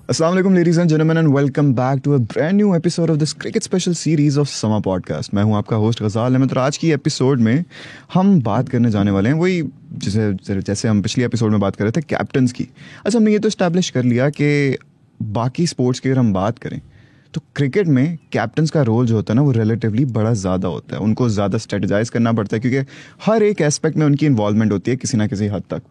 Assalamu alaikum ladies and gentlemen and welcome back to a brand new episode of this cricket special series of Sama Podcast. मैं हूं आपका host गज़ाल Ahmad और आज की episode में हम बात करने जाने वाले हैं वही जैसे हम पिछली एपिसोड में बात कर रहे थे कैप्टन्स की। अच्छा, हमने ये तो इस्टेब्लिश कर लिया कि बाकी स्पोर्ट्स की अगर हम बात करें तो क्रिकेट में कैप्टन्स का रोल जो होता है ना वो रिलेटिवली बड़ा ज़्यादा होता है। उनको ज़्यादा स्ट्रेटजाइज करना पड़ता है क्योंकि हर एक एस्पेक्ट में उनकी इन्वॉल्वमेंट होती है किसी ना किसी हद तक,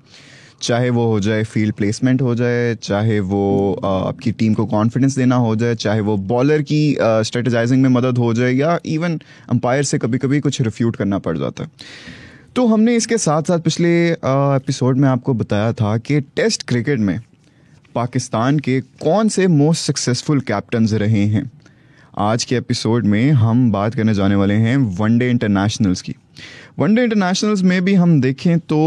चाहे वो हो जाए फील्ड प्लेसमेंट हो जाए, चाहे वो आपकी टीम को कॉन्फिडेंस देना हो जाए, चाहे वो बॉलर की स्ट्रेटजाइजिंग में मदद हो जाए या इवन अंपायर से कभी कभी कुछ रिफ्यूट करना पड़ जाता है। तो हमने इसके साथ साथ पिछले एपिसोड में आपको बताया था कि टेस्ट क्रिकेट में पाकिस्तान के कौन से मोस्ट सक्सेसफुल कैप्टन्स रहे हैं। आज के एपिसोड में हम बात करने जाने वाले हैं वनडे इंटरनेशनल्स की। वनडे इंटरनेशनल्स में भी हम देखें तो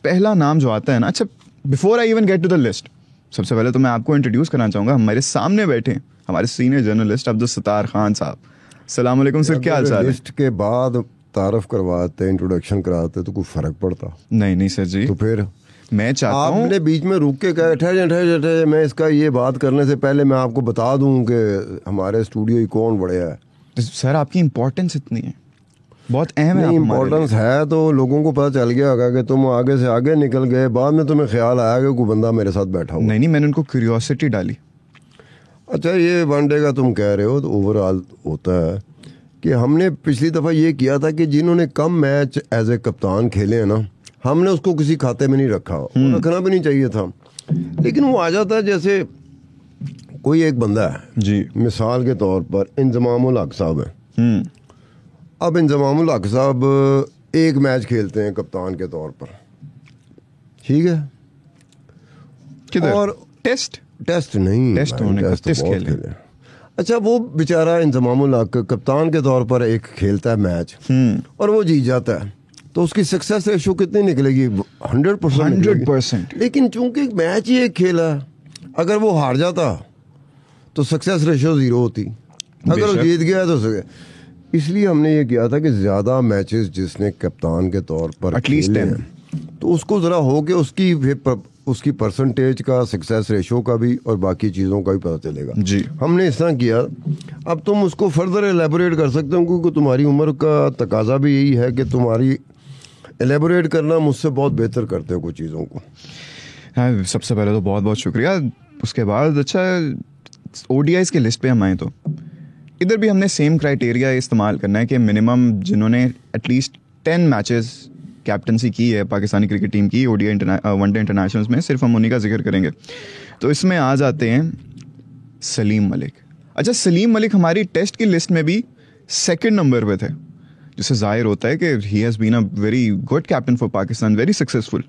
पहला नाम जो आता है ना, अच्छा before I even get to the list, सबसे पहले तो मैं आपको इंट्रोड्यूस करना चाहूँगा। हमारे सामने बैठे हमारे सीनियर जर्नलिस्ट अब्दुल सत्तार खान साहब। अस्सलाम वालेकुम सर, क्या हाल चाल है? लिस्ट के बाद तारफ करवाते, इंट्रोडक्शन कराते तो कोई फर्क पड़ता? नहीं सर जी, तो फिर मैं चाहता हूँ आपने बीच में रुक के कहा ठहरे मैं इसका ये बात करने से पहले मैं आपको बता दूं कि हमारे स्टूडियो ही कौन बढ़िया है। सर आपकी इंपॉर्टेंस इतनी है, बहुत अहम है। इम्पोर्टेंस है तो लोगों को पता चल गया होगा कि तुम आगे से आगे निकल गए, बाद में तुम्हें ख्याल आया कि कोई बंदा मेरे साथ बैठा हुआ। नहीं, मैंने उनको क्यूरियोसिटी डाली। अच्छा, ये वनडे का तुम कह रहे हो तो ओवरऑल होता है कि हमने पिछली दफ़ा ये किया था कि जिन्होंने कम मैच एज ए कप्तान खेले हैं ना, हमने उसको किसी खाते में नहीं रखा, रखना भी नहीं चाहिए था। लेकिन वो आ जाता है, जैसे कोई एक बंदा है जी, मिसाल के तौर पर इंजमामुल हक साहब है। अब इंजमामुल हक साहब एक मैच खेलते हैं कप्तान के तौर पर, ठीक है? किधर? और टेस्ट नहीं, टेस्ट खेले। अच्छा, वो बेचारा इंजमामुल हक कप्तान के तौर पर एक खेलता है मैच और वो जीत जाता है, तो उसकी सक्सेस रेशो कितनी निकलेगी? 100%। लेकिन चूंकि मैच ही एक खेला, अगर वो हार जाता तो सक्सेस रेशो 0 होती, अगर वो जीत गया तो इसलिए हमने ये किया था कि ज़्यादा मैचेस जिसने कप्तान के तौर पर एटलीस्ट 10, तो उसको ज़रा हो के उसकी परसेंटेज का, सक्सेस रेशो का भी और बाकी चीज़ों का भी पता चलेगा जी। हमने इस तरह किया। अब तुम उसको फर्दर एलेबोरेट कर सकते हो क्योंकि तुम्हारी उम्र का तकाजा भी यही है कि तुम्हारी एलेबोरेट करना मुझसे बहुत बेहतर करते हो कुछ चीज़ों को। हाँ, सबसे पहले तो बहुत बहुत शुक्रिया। उसके बाद अच्छा, ओडीआईज के लिस्ट पे हम आए तो इधर भी हमने सेम क्राइटेरिया इस्तेमाल करना है कि मिनिमम जिन्होंने एटलीस्ट 10 मैचेस कैप्टनसी की है पाकिस्तानी क्रिकेट टीम की ओडीआई वनडे इंटरनेशनल्स में, सिर्फ हम उन्हीं का जिक्र करेंगे। तो इसमें आ जाते हैं सलीम मलिक। अच्छा, सलीम मलिक हमारी टेस्ट की लिस्ट में भी 2nd नंबर पे थे, जिससे जाहिर होता है कि he has been a very good captain for Pakistan, very successful.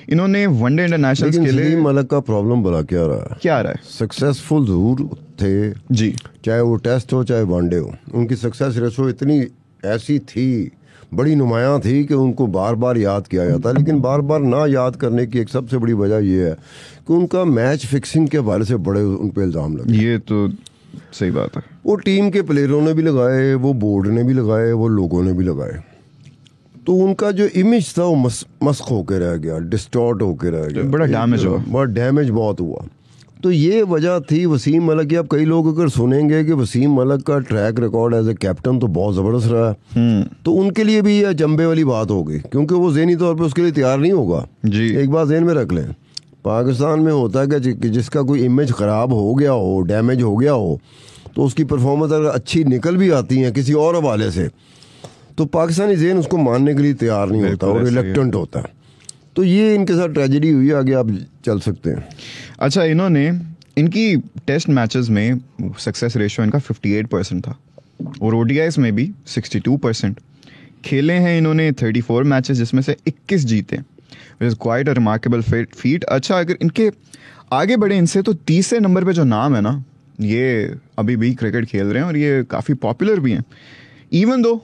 इन्होंने वनडे इंटरनेशनल्स के लिए सलीम मलिक का प्रॉब्लम बड़ा क्या रहा है? सक्सेसफुल जरूर थे जी, चाहे वो टेस्ट हो चाहे वनडे हो, उनकी सक्सेस रेशो इतनी ऐसी थी, बड़ी नुमायां थी कि उनको बार बार याद किया जाता है। लेकिन बार बार ना याद करने की एक सबसे बड़ी वजह यह है कि उनका मैच फिक्सिंग के हवाले से बड़े उन पर इल्ज़ाम लगे। ये तो सही बात है। वो टीम के प्लेयरों ने भी लगाए, वो बोर्ड ने भी लगाए, वो लोगों ने भी लगाए, तो उनका जो इमेज था वो मस्क होकर रह गया, डिस्टॉर्ट होकर रह गया, बड़ा डैमेज हुआ, बड़ा डैमेज बहुत हुआ। तो ये वजह थी वसीम मलिक की। अब कई लोग अगर सुनेंगे कि वसीम मलिक का track record as a captain तो बहुत ज़बरदस्त रहा है, तो उनके लिए भी ये जंबे वाली बात होगी क्योंकि वो ज़हनी तौर पे उसके लिए तैयार नहीं होगा जी। एक बात ज़हन में रख लें, पाकिस्तान में होता है कि जिसका कोई इमेज ख़राब हो गया हो, डैमेज हो गया हो, तो उसकी परफॉर्मेंस अगर अच्छी निकल भी आती है किसी और हवाले से, तो पाकिस्तानी ज़हन उसको मानने के लिए तैयार नहीं होता और रिलक्टेंट होता है। तो ये इनके साथ ट्रेजेडी हुई। आगे आप चल सकते हैं। अच्छा, इनकी टेस्ट मैचेस में सक्सेस रेशियो इनका 58% था और ओडीआईज में भी 62%। खेले हैं इन्होंने 34 मैचेस जिसमें से 21 जीते, which is quite a remarkable feet. अच्छा, अगर इनके आगे बढ़े इनसे तो 30 नंबर पे जो नाम है ना, ये अभी भी क्रिकेट खेल रहे हैं और ये काफ़ी पॉपुलर भी हैं। इवन दो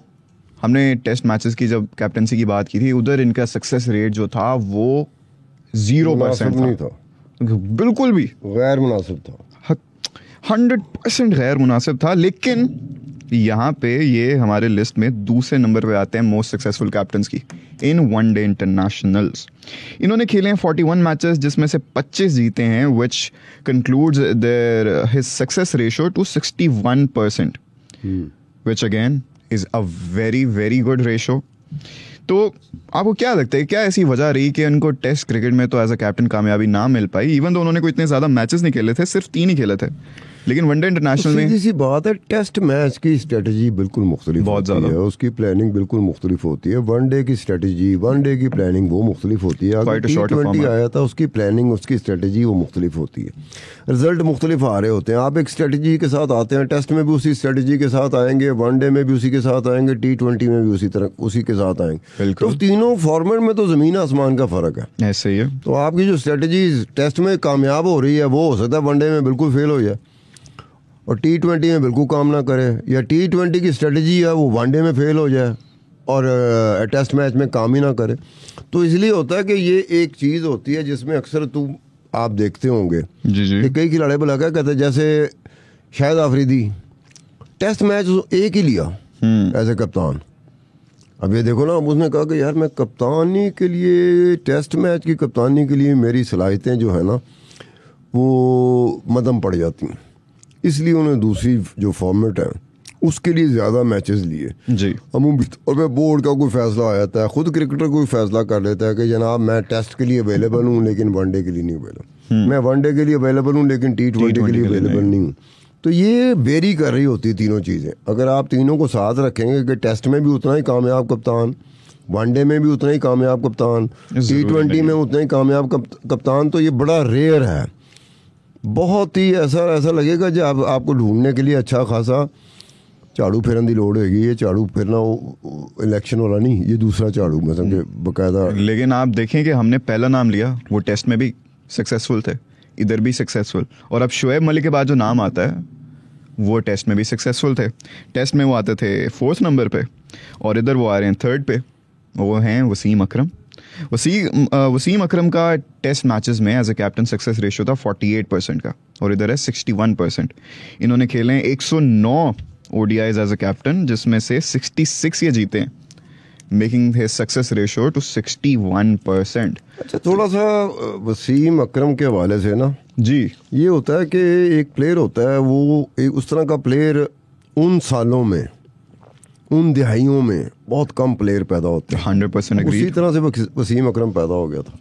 हमने टेस्ट मैचेस की जब कैप्टनसी की बात की थी, उधर इनका सक्सेस रेट जो था वो 0% नहीं था, बिल्कुल भी गैर मुनासिब था, 100% गैर मुनासिब था। लेकिन यहाँ पे ये हमारे लिस्ट में दूसरे नंबर पे आते हैं मोस्ट सक्सेसफुल कैप्टन्स की इन वनडे इंटरनेशनल्स। इन्होंने खेले हैं 41 मैचेस जिसमें से 25 जीते हैं, which concludes there his success ratio to 61%, which again is a very very good ratio. तो आपको क्या लगता है, क्या ऐसी वजह रही कि उनको टेस्ट क्रिकेट में तो एज अ कैप्टन कामयाबी ना मिल पाई? इवन तो उन्होंने कोई इतने ज़्यादा मैचेस नहीं खेले थे, सिर्फ 3 ही खेले थे, लेकिन वनडे इंटरनेशनल में सीधी सी बात है, टेस्ट मैच की स्ट्रेटजी बिल्कुल मुख्तलिफ होती है, उसकी प्लानिंग बिल्कुल मुख्तलिफ होती है। वनडे की स्ट्रेटजी, वनडे की प्लानिंग वो मुख्तलिफ होती है। अगर T20 आया था उसकी प्लानिंग, उसकी स्ट्रेटजी वो मुख्तलिफ होती है, रिजल्ट मुख्तलिफ आ रहे होते हैं। आप एक स्ट्रेटजी के साथ आते हैं, टेस्ट में भी उसी स्ट्रेटजी के साथ आएंगे, वनडे में भी उसी के साथ आएंगे, T20 में भी उसी के साथ आएंगे। तो तीनों फॉर्मेट में तो ज़मीन आसमान का फ़र्क है। ऐसे ही है। तो आपकी जो स्ट्रेटजी टेस्ट में कामयाब हो रही है वो हो सकता है वनडे में बिल्कुल फेल हो जाए और T20 में बिल्कुल काम ना करे, या T20 की स्ट्रेटजी है वो वनडे में फेल हो जाए और टेस्ट मैच में काम ही ना करे। तो इसलिए होता है कि ये एक चीज़ होती है जिसमें अक्सर आप देखते होंगे कि कई खिलाड़ी बोला क्या कहते हैं, जैसे शाहिद आफरीदी टेस्ट मैच एक ही लिया एज ए कप्तान। अब ये देखो ना, अब उसने कहा कि यार मैं कप्तानी के लिए, टेस्ट मैच की कप्तानी के लिए मेरी सलाहियतें जो है ना वो मदम पड़ जाती हैं, इसलिए उन्होंने दूसरी जो फॉर्मेट है उसके लिए ज़्यादा मैचेस लिए जी। अमूमी और मैं बोर्ड का कोई फैसला आ जाता है, खुद क्रिकेटर कोई फैसला कर लेता है कि जनाब मैं टेस्ट के लिए अवेलेबल हूँ लेकिन वनडे के लिए नहीं अवेलेबल, मैं वनडे के लिए अवेलेबल हूँ लेकिन T20 के लिए अवेलेबल नहीं हूँ। तो ये वेरी कर रही होती है तीनों चीज़ें। अगर आप तीनों को साथ रखेंगे कि टेस्ट में भी उतना ही कामयाब कप्तान, वनडे में भी उतना ही कामयाब कप्तान, T20 में उतना ही कामयाब कप्तान, तो ये बड़ा रेयर है। बहुत ही ऐसा लगेगा जब आपको ढूंढने के लिए अच्छा खासा झाड़ू फेरन की लोड़ होगी। ये झाड़ू फेरना इलेक्शन वाला नहीं, ये दूसरा झाड़ू मतलब कि बकायदा। लेकिन आप देखें कि हमने पहला नाम लिया, वो टेस्ट में भी सक्सेसफुल थे, इधर भी सक्सेसफुल, और अब शुएब मलिक के बाद जो नाम आता है वो टेस्ट में भी सक्सेसफुल थे। टेस्ट में वो आते थे 4th नंबर पे और इधर वो आ रहे हैं 3rd पे, वो हैं वसीम अकरम। वसीम अकरम का टेस्ट मैचेस में as a captain success ratio था 48% का और इधर है 61%। इन्होंने खेले हैं 109 ODIs एज ए कैप्टन जिसमें से 66 ये जीते हैं, making his success ratio to 61%। अच्छा, थोड़ा सा वसीम अकरम के हवाले से ना जी, ये होता है कि एक प्लेयर होता है, वो एक उस तरह का प्लेयर उन सालों में, उन दिहाइयों में बहुत कम प्लेयर पैदा होते हैं। 100% एग्री। उसी तरह से वसीम अकरम पैदा हो गया था।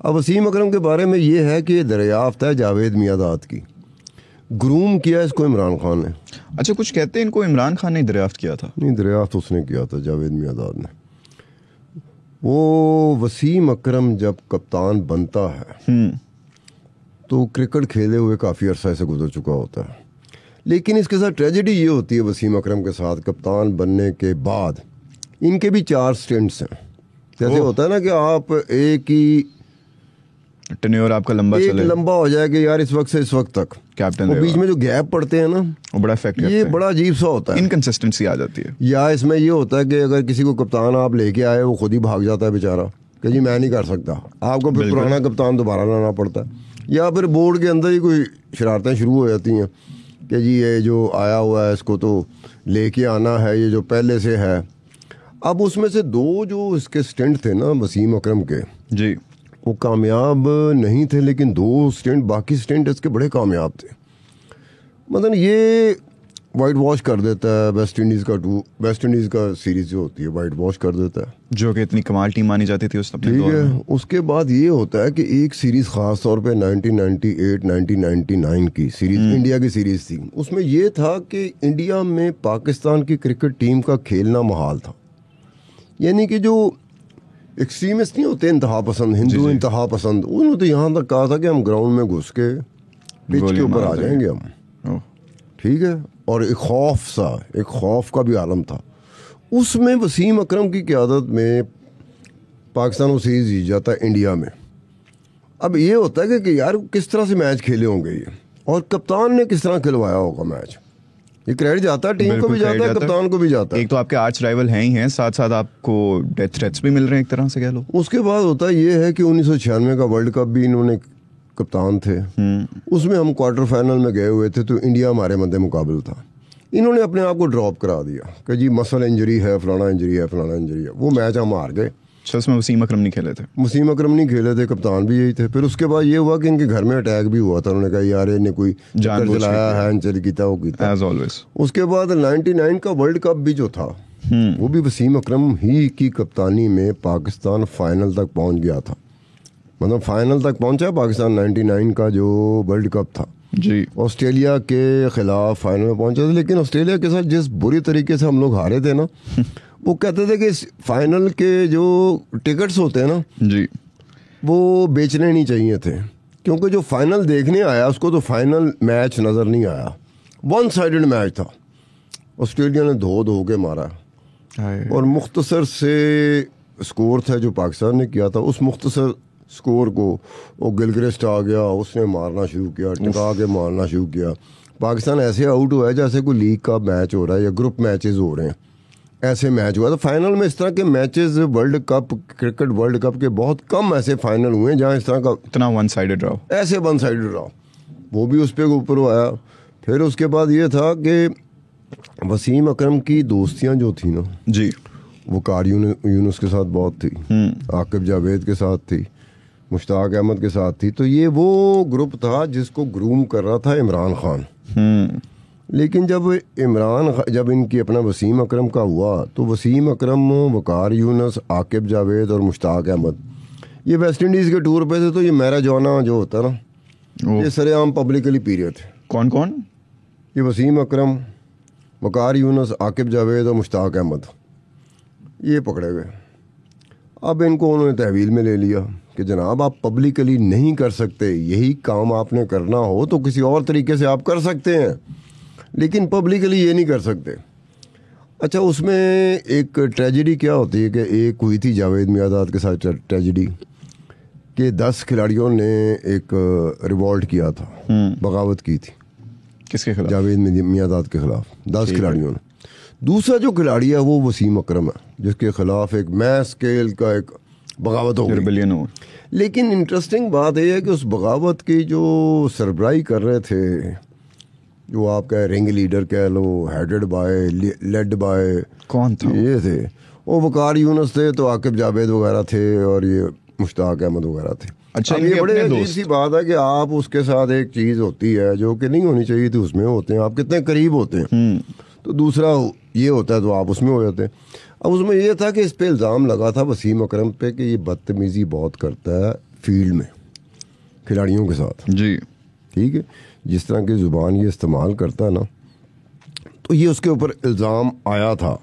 अब वसीम अकरम के बारे में ये है कि दरियाफ्त है जावेद मियादाद की, ग्रूम किया इसको इमरान खान ने। अच्छा, कुछ कहते हैं इनको इमरान खान ने दरियाफ्त किया था? नहीं, दरियाफ्त उसने किया था, जावेद मियादाद ने। वो वसीम अकरम जब कप्तान बनता है तो क्रिकेट खेले हुए काफ़ी अरसा से गुजर चुका होता है, लेकिन इसके साथ ट्रेजेडी ये होती है वसीम अकरम के साथ, कप्तान बनने के बाद इनके भी 4 स्टिंट्स हैं। जैसे होता है ना कि आप एक ही टेन्योर आपका लंबा हो जाए कि यार इस वक्त से इस वक्त तक कैप्टन, वो बीच में जो गैप पड़ते हैं ना वो बड़ा इफेक्ट करते ये हैं। बड़ा अजीब सा होता है, इनकंसिस्टेंसी आ जाती है। या इसमें ये होता है कि अगर किसी को कप्तान आप लेके आए वो खुद ही भाग जाता है बेचारा कि जी मैं नहीं कर सकता, आपको फिर पुराना कप्तान दोबारा लाना पड़ता है, या फिर बोर्ड के अंदर ही कोई शरारतें शुरू हो जाती हैं कि जी ये जो आया हुआ है इसको तो लेके आना है, ये जो पहले से है। अब उसमें से 2 जो इसके स्टंट थे ना वसीम अकरम के जी, वो कामयाब नहीं थे, लेकिन 2 स्टंट, बाकी स्टंट इसके बड़े कामयाब थे। मतलब ये वाइट वॉश कर देता है वेस्ट इंडीज़ का सीरीज़ जो होती है, वाइट वॉश कर देता है, जो कि इतनी कमाल टीम मानी जाती थी उस अपने ठीक दौर है। में। उसके बाद ये होता है कि एक सीरीज़ ख़ास तौर पे 1998-1999 की सीरीज़, इंडिया की सीरीज़ थी। उसमें ये था कि इंडिया में पाकिस्तान की क्रिकेट टीम का खेलना महाल था, यानी कि जो एक्सट्रीमिस्ट नहीं होते इंतहा पसंद, हिंदू इंतहा पसंद, उन्होंने तो यहाँ तक कहा था कि हम ग्राउंड में घुस के पिच के ऊपर आ जाएंगे हम, ठीक है। और एक खौफ का भी आलम था उसमें। वसीम अकरम की क़यादत में पाकिस्तान वो सीरीज़ जीत जाता है इंडिया में। अब ये होता है कि यार किस तरह से मैच खेले होंगे ये, और कप्तान ने किस तरह खिलवाया होगा मैच, ये क्रेडिट जाता है टीम को भी जाता है, कप्तान को भी जाता है। एक तो आपके आर्च राइवल हैं ही हैं, साथ साथ आपको डेथ थ्रेट्स भी मिल रहे हैं एक तरह से कह लो। उसके बाद होता है ये है कि 1996 का वर्ल्ड कप भी इन्होंने कप्तान थे, उसमें हम क्वार्टर फाइनल में गए हुए थे, तो इंडिया हमारे मद्दे मुकाबले था। इन्होंने अपने आप को ड्रॉप करा दिया कि जी मसल इंजरी है, फलाना इंजरी है, फलाना इंजरी है। वो मैच हम हार गए। अच्छा, उसमें वसीम अकरम नहीं खेले थे? वसीम अकरम नहीं खेले थे, कप्तान भी यही थे। फिर उसके बाद ये हुआ कि इनके घर में अटैक भी हुआ था। उन्होंने कहा यार इन्हें कोई चक्कर चलाया है, चल कीता वो कीता एज ऑलवेज। उसके बाद 99 का वर्ल्ड कप भी जो था वो भी वसीम अकरम ही की कप्तानी में पाकिस्तान फाइनल तक पहुंच गया था। मतलब फाइनल तक पहुंचा पाकिस्तान 99 का जो वर्ल्ड कप था जी। ऑस्ट्रेलिया के खिलाफ फाइनल में पहुंचा था। लेकिन ऑस्ट्रेलिया के साथ जिस बुरी तरीके से हम लोग हारे थे ना वो कहते थे कि फाइनल के जो टिकट्स होते हैं ना जी, वो बेचने नहीं चाहिए थे, क्योंकि जो फाइनल देखने आया उसको तो फाइनल मैच नज़र नहीं आया। वन साइडेड मैच था। ऑस्ट्रेलिया ने धो के मारा और मुख्तसर से स्कोर था जो पाकिस्तान ने किया था। उस मुख्तसर स्कोर को वो गिलक्रिस्ट आ गया, उसने मारना शुरू किया, टिका के मारना शुरू किया। पाकिस्तान ऐसे आउट हुआ है जैसे कोई लीग का मैच हो रहा है या ग्रुप मैचेस हो रहे हैं, ऐसे मैच हुआ। तो फाइनल में इस तरह के matches world cup, cricket world cup के बहुत कम ऐसे फाइनल हुए हैं जहाँ इस तरह का इतना वन साइडेड रहा, ऐसे वन साइडेड रहा। वो भी उस पर ऊपर आया। फिर उसके बाद ये था कि वसीम अकरम की दोस्तियाँ जो थी ना जी, वकार यूनुस के साथ बहुत थी, आकिब जावेद के साथ थी, मुश्ताक अहमद के साथ थी। तो ये वो ग्रुप था जिसको ग्रूम कर रहा था इमरान खान। लेकिन जब इनकी अपना वसीम अकरम का हुआ तो वसीम अकरम, वकार यूनुस, आकिब जावेद और मुश्ताक अहमद ये वेस्ट इंडीज़ के टूर पे थे। तो ये मैराडोना जो होता ना ये सरेआम पब्लिकली पी रहे थे। कौन कौन? ये वसीम अकरम, वकार यूनुस, आकिब जावेद और मुश्ताक अहमद ये पकड़े गए। अब इनको उन्होंने तहवील में ले लिया कि जनाब आप पब्लिकली नहीं कर सकते, यही काम आपने करना हो तो किसी और तरीके से आप कर सकते हैं, लेकिन पब्लिकली ये नहीं कर सकते। अच्छा, उसमें एक ट्रेजेडी क्या होती है कि एक हुई थी जावेद मियाँदाद के साथ ट्रेजेडी कि 10 खिलाड़ियों ने एक रिवॉल्ट किया था, बगावत की थी। किसके खिलाफ? जावेद मियाँदाद के खिलाफ 10 खिलाड़ियों ने। दूसरा जो खिलाड़ी है वो वसीम अकरम है जिसके खिलाफ एक मैस स्केल का एक बगावत हो गई। लेकिन इंटरेस्टिंग बात यह है कि उस बगावत की जो सरबराही कर रहे थे, जो आप कह रिंग लीडर कह लो, हेडेड बाय, लेड बाय, कौन था? ये थे वो वकार यूनुस थे, तो आकिब जावेद वगैरह थे और ये मुश्ताक अहमद वगैरह थे। अच्छा, ये बड़े अजीब सी बात है कि आप उसके साथ एक चीज़ होती है जो कि नहीं होनी चाहिए थी, उसमें होते हैं। आप कितने करीब होते हैं तो दूसरा ये होता है तो आप उसमें हो जाते हैं। अब उसमें ये था कि इस पे इल्ज़ाम लगा था वसीम अकरम पे कि ये बदतमीज़ी बहुत करता है फील्ड में खिलाड़ियों के साथ जी। ठीक है, जिस तरह की ज़ुबान ये इस्तेमाल करता है ना, तो ये उसके ऊपर इल्ज़ाम आया था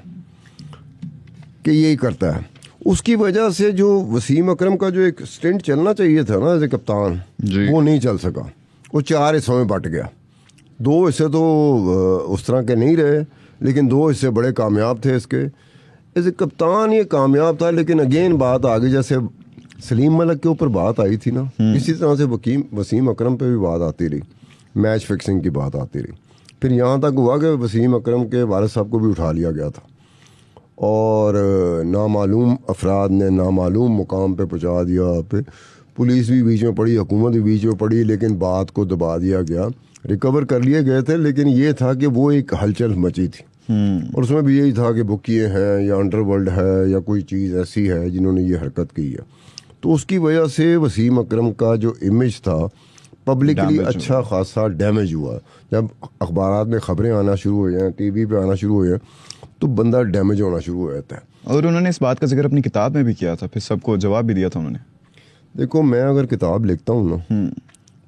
कि यही करता है। उसकी वजह से जो वसीम अकरम का जो एक स्टिंट चलना चाहिए था ना एज ए कप्तान, वो नहीं चल सका। वो 4 हिस्सों में बट गया। 2 हिस्से तो उस तरह के नहीं रहे, लेकिन 2 हिस्से बड़े कामयाब थे इसके। एज ए कप्तान ये कामयाब था, लेकिन अगेन बात आ गई, जैसे सलीम मलिक के ऊपर बात आई थी ना, इसी तरह से वसीम अकरम पे भी बात आती रही, मैच फिक्सिंग की बात आती रही। फिर यहाँ तक हुआ कि वसीम अकरम के वालिद साहब को भी उठा लिया गया था और नामालूम अफराद ने नामालूम मुकाम पे पहुँचा दिया। फिर पुलिस भी बीच में पड़ी, हुकूमत भी बीच में पड़ी, लेकिन बात को दबा दिया गया। रिकवर कर लिए गए थे, लेकिन ये था कि वो एक हलचल मची थी और उसमें भी यही था कि बुकिए हैं या अंडरवर्ल्ड है या कोई चीज़ ऐसी है जिन्होंने ये हरकत की है। तो उसकी वजह से वसीम अकरम का जो इमेज था पब्लिकली अच्छा खासा डैमेज हुआ। जब अखबारात में खबरें आना शुरू हो जाएँ, टीवी पे आना शुरू हो जाए, तो बंदा डैमेज होना शुरू हो जाता है। और उन्होंने इस बात का जिक्र अपनी किताब में भी किया था, फिर सबको जवाब भी दिया था उन्होंने। देखो, मैं अगर किताब लिखता हूँ ना,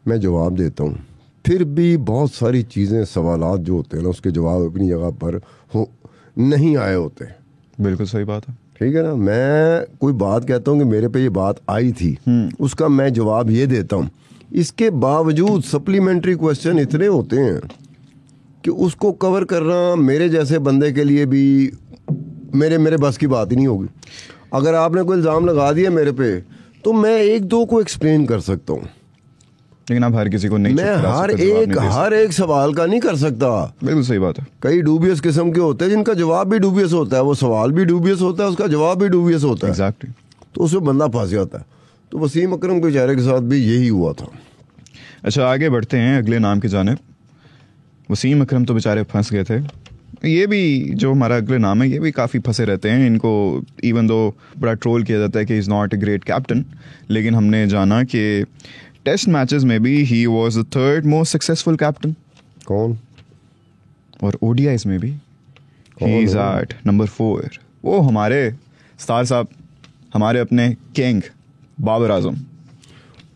मैं जवाब देता हूँ, फिर भी बहुत सारी चीज़ें, सवालात जो होते हैं ना, उसके जवाब अपनी जगह पर नहीं आए होते। बिल्कुल सही बात है। ठीक है ना, मैं कोई बात कहता हूँ कि मेरे पे ये बात आई थी, उसका मैं जवाब ये देता हूँ। इसके बावजूद सप्लीमेंट्री क्वेश्चन इतने होते हैं कि उसको कवर करना मेरे जैसे बंदे के लिए भी मेरे बस की बात ही नहीं होगी। अगर आपने कोई इल्ज़ाम लगा दिया मेरे पे, तो मैं 1-2 को एक्सप्लेन कर सकता हूँ, लेकिन आप हर किसी को नहीं, मैं हर एक सवाल का नहीं कर सकता। बिल्कुल सही बात है। कई डूबियस किस्म के होते हैं जिनका जवाब भी डूबियस होता है, वो सवाल भी डूबियस होता है, उसका जवाब भी डूबियस होता है। एग्जैक्टली। तो उसमें बंदा फंस जाता है। तो वसीम अकरम के बेचारे के साथ भी यही हुआ था। अच्छा, आगे बढ़ते हैं अगले नाम की जानिब। वसीम अकरम तो बेचारे फंस गए थे, ये भी जो हमारा अगले नाम है ये भी काफ़ी फंसे रहते हैं इनको, इवन दो बड़ा ट्रोल किया जाता है कि is not a great captain, लेकिन हमने जाना कि टेस्ट मैचेस में भी he was the third most successful captain. कौन? और ओडीआईज में भी ही इज एट नंबर 4। वो हमारे स्टार साहब, हमारे अपने किंग बाबर आजम।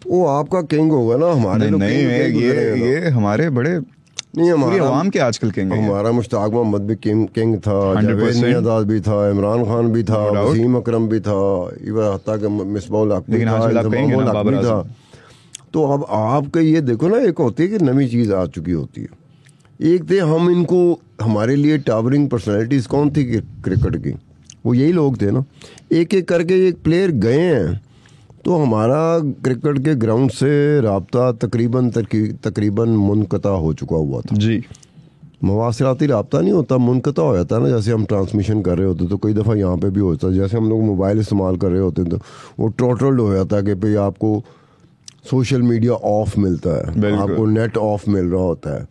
वो आपका किंग होगा ना, हमारे नहीं, नहीं ये हमारे बड़े नहीं, हमारा आवाम के आजकल किंग है। हमारा मुश्ताक मोहम्मद भी किंग था, जावेद मियादाद भी था, इमरान खान भी था, वसीम अकरम भी था, इवन हत्ता के मिसबाउल हक भी था। तो अब आपके ये देखो ना, एक होती है कि नई चीज़ आ चुकी होती है। एक थे हम इनको, हमारे लिए टावरिंग पर्सनैलिटीज़ कौन थी क्रिकेट की? वो यही लोग थे ना। एक एक करके एक प्लेयर गए हैं तो हमारा क्रिकेट के ग्राउंड से राब्ता तकरीबन मुनक़ता हो चुका हुआ था जी। मवासिलाती राब्ता नहीं होता, मुनक़ता हो जाता है ना। जैसे हम ट्रांसमिशन कर रहे होते तो कई दफ़ा यहाँ पे भी होता है, जैसे हम लोग मोबाइल इस्तेमाल कर रहे होते हैं तो वो टोटल्ड हो जाता है कि भाई आपको सोशल मीडिया ऑफ मिलता है, आपको नेट ऑफ मिल रहा होता है।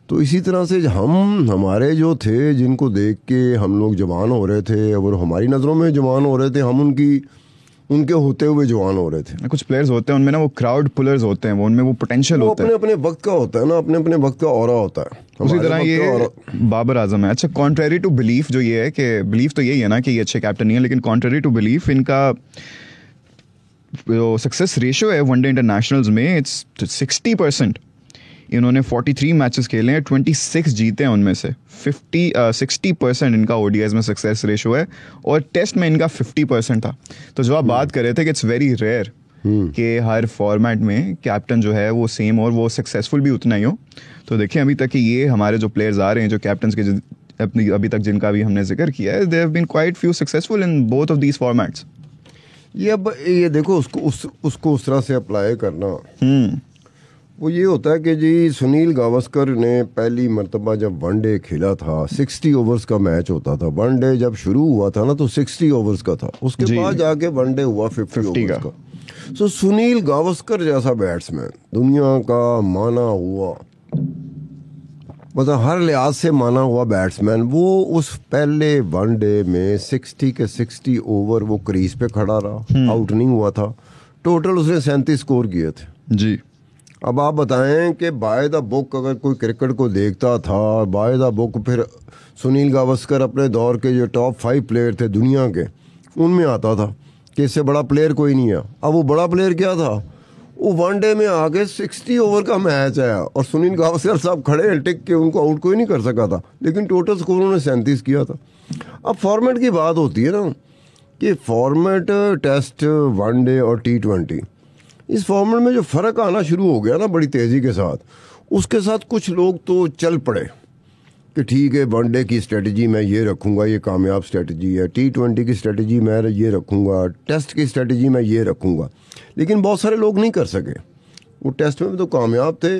तो इसी तरह से हमारे जो थे जिनको देख के हम लोग जवान हो रहे थे और हमारी नज़रों में जवान हो रहे थे, हम उनके होते हुए जवान हो रहे थे। कुछ प्लेयर्स होते हैं उनमें ना, वो क्राउड पुलर्स होते हैं, वो उनमें वो पोटेंशियल होता है, अपने अपने वक्त का होता है ना, अपने अपने वक्त का ऑरा होता है। उसी तरह ये बाबर आजम है। अच्छा, कॉन्ट्रेरी टू बिलीफ जो ये है कि बिलीफ तो यही है ना कि ये अच्छे कैप्टन नहीं है, लेकिन कॉन्ट्रेरी टू बिलीफ इनका जो सक्सेस रेशियो है वनडे इंटरनेशनल्स में इट्स 60%। इन्होंने 43 मैचेस खेले हैं, 26 जीते हैं, उनमें से 60% इनका ओडीआईज में सक्सेस रेशियो है, और टेस्ट में इनका 50% था। तो जो आप बात कर रहे थे कि इट्स वेरी रेयर कि हर फॉर्मेट में कैप्टन जो है वो सेम और वो सक्सेसफुल भी उतना ही हो। तो देखिए अभी तक कि ये हमारे जो प्लेयर्स आ रहे हैं, जो कैप्टन्स के अभी तक जिनका भी हमने जिक्र किया है, they have been quite few successful in both of these formats. ये देखो उसको उस तरह से अप्लाई करना, वो ये होता है कि जी सुनील गावस्कर ने पहली मर्तबा जब वनडे खेला था, 60 ओवर्स का मैच होता था। वनडे जब शुरू हुआ था ना तो 60 ओवर्स का था, उसके बाद जाके वनडे हुआ 50 ओवर्स का। सो सुनील गावस्कर जैसा बैट्समैन दुनिया का माना हुआ, मतलब हर लिहाज से माना हुआ बैट्समैन, वो उस पहले वनडे में 60 के 60 ओवर वो क्रीज पे खड़ा रहा, आउट नहीं हुआ था। टोटल उसने 37 स्कोर किए थे जी। अब आप बताएं कि बाय द बुक अगर कोई क्रिकेट को देखता था, बाय द बुक फिर सुनील गावस्कर अपने दौर के जो टॉप 5 प्लेयर थे दुनिया के, उनमें आता था कि इससे बड़ा प्लेयर कोई नहीं है। अब वो बड़ा प्लेयर क्या था? वो वनडे में आगे 60 ओवर का मैच है और सुनील गावस्कर साहब खड़े हैं टिक के, उनको आउट कोई नहीं कर सका था, लेकिन टोटल स्कोर उन्होंने 37 किया था। अब फॉर्मेट की बात होती है ना कि फॉर्मेट टेस्ट, वनडे और T20, इस फॉर्मेट में जो फ़र्क आना शुरू हो गया ना बड़ी तेज़ी के साथ, उसके साथ कुछ लोग तो चल पड़े कि ठीक है वनडे की स्ट्रेटजी मैं ये रखूँगा, ये कामयाब स्ट्रेटजी है, T20 की स्ट्रेटजी मैं ये रखूँगा, टेस्ट की स्ट्रेटजी मैं ये रखूँगा। लेकिन बहुत सारे लोग नहीं कर सके। वो टेस्ट में भी तो कामयाब थे,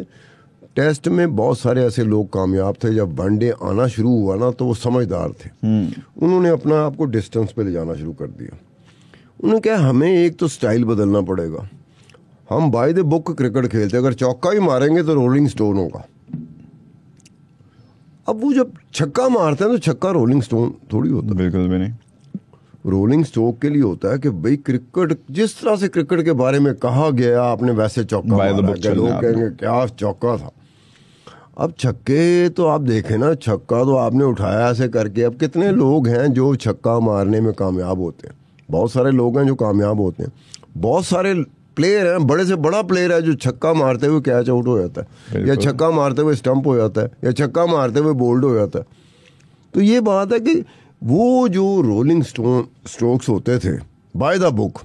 टेस्ट में बहुत सारे ऐसे लोग कामयाब थे। जब वनडे आना शुरू हुआ ना तो वो समझदार थे, उन्होंने अपना आप को डिस्टेंस पे ले जाना शुरू कर दिया। उन्होंने कहा हमें एक तो स्टाइल बदलना पड़ेगा, हम बाय द बुक क्रिकेट खेलते, अगर चौका ही मारेंगे तो रोलिंग स्टोन होगा। अब वो जब छक्का मारते हैं तो छक्का रोलिंग स्टोन थोड़ी होता, बिल्कुल भी नहीं। रोलिंग स्टोक के लिए होता है कि भाई क्रिकेट जिस तरह से क्रिकेट के बारे में कहा गया आपने वैसे चौका मारा, लोग कहेंगे क्या चौका था। अब छक्के तो आप देखें ना, छक्का तो आपने उठाया ऐसे करके। अब कितने लोग हैं जो छक्का मारने में कामयाब होते हैं? बहुत सारे लोग हैं जो कामयाब होते हैं। बहुत सारे प्लेयर हैं, बड़े से बड़ा प्लेयर है जो छक्का मारते हुए कैच आउट हो जाता है, या छक्का मारते हुए स्टंप हो जाता है, या छक्का मारते हुए बोल्ड हो जाता है। तो ये बात है कि वो जो रोलिंग स्ट्रोक्स होते थे बाय द बुक,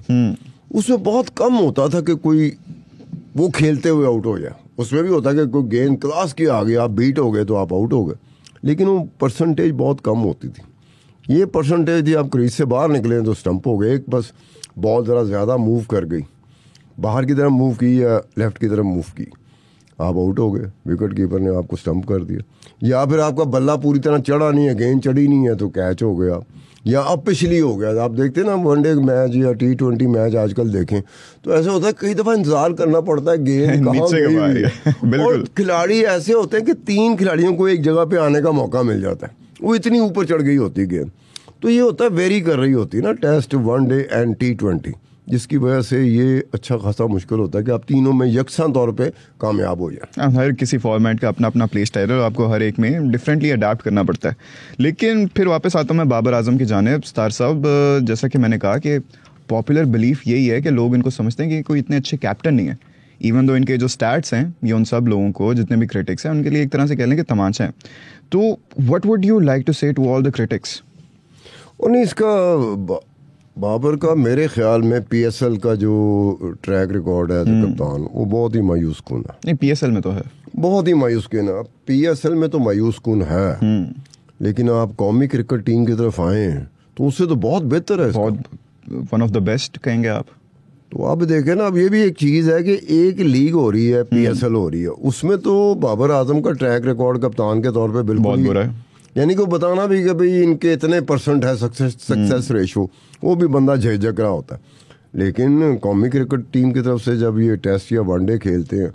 उसमें बहुत कम होता था कि कोई वो खेलते हुए आउट हो जाए। उसमें भी होता कि कोई गेंद क्लास की आ गई, आप बीट हो गए तो आप आउट हो गए, लेकिन वो परसेंटेज बहुत कम होती थी। ये परसेंटेज थी आप क्रीज से बाहर निकले तो स्टंप हो गए, एक बस बॉल ज़रा ज़्यादा मूव कर गई, बाहर की तरफ मूव की या लेफ्ट की तरफ मूव की, आप आउट हो गए, विकेट कीपर ने आपको स्टंप कर दिया। या फिर आपका बल्ला पूरी तरह चढ़ा नहीं है, गेंद चढ़ी नहीं है तो कैच हो गया, या अब पिछली हो गया। आप देखते ना वनडे मैच या T20 मैच आजकल देखें तो ऐसे होता है कई दफ़ा इंतजार करना पड़ता है गेंद कहाँ गई। और खिलाड़ी ऐसे होते हैं कि 3 खिलाड़ियों को एक जगह पे आने का मौका मिल जाता है वो इतनी ऊपर चढ़ गई होती गेम। तो ये होता है वेरी कर रही होती है ना टेस्ट, वनडे एंड T20, जिसकी वजह से ये अच्छा खासा मुश्किल होता है कि आप तीनों में यकसा तौर पे कामयाब हो जाए। हर किसी फॉर्मेट का अपना अपना प्ले स्टाइल है और आपको हर एक में डिफरेंटली अडाप्ट करना पड़ता है। लेकिन फिर वापस आता हूँ मैं बाबर आजम की जानिब। स्टार साहब, जैसा कि मैंने कहा कि पॉपुलर बिलीफ यही है कि लोग इनको समझते हैं कि कोई इतने अच्छे कैप्टन नहीं है, इवन दो इनके जो स्टैट्स हैं ये उन सब लोगों को, जितने भी क्रिटिक्स हैं, उनके लिए एक तरह से कह लें कि तमाचा है। तो what would you like to say to all the critics? उन्हें इसका बाबर का मेरे ख्याल में PSL का जो ट्रैक रिकॉर्ड है कप्तान, वो बहुत ही मायूस कुन है। नहीं, PSL में तो है, बहुत ही मायूस कुन है। PSL में तो मायूस कुन है, लेकिन आप कौमी क्रिकेट टीम की तरफ आए तो उससे तो बहुत बेहतर है, बहुत वन ऑफ द बेस्ट कहेंगे आप। तो अब देखें ना, अब ये भी एक चीज़ है कि एक लीग हो रही है, PSL हो रही है, उसमें तो बाबर आजम का ट्रैक रिकॉर्ड कप्तान के तौर पे बिल्कुल बहुत बुरा है। यानी कि बताना भी कि भाई इनके इतने % है सक्सेस रेशो, वो भी बंदा झिझक रहा होता है। लेकिन कौमी क्रिकेट टीम की तरफ से जब ये टेस्ट या वनडे खेलते हैं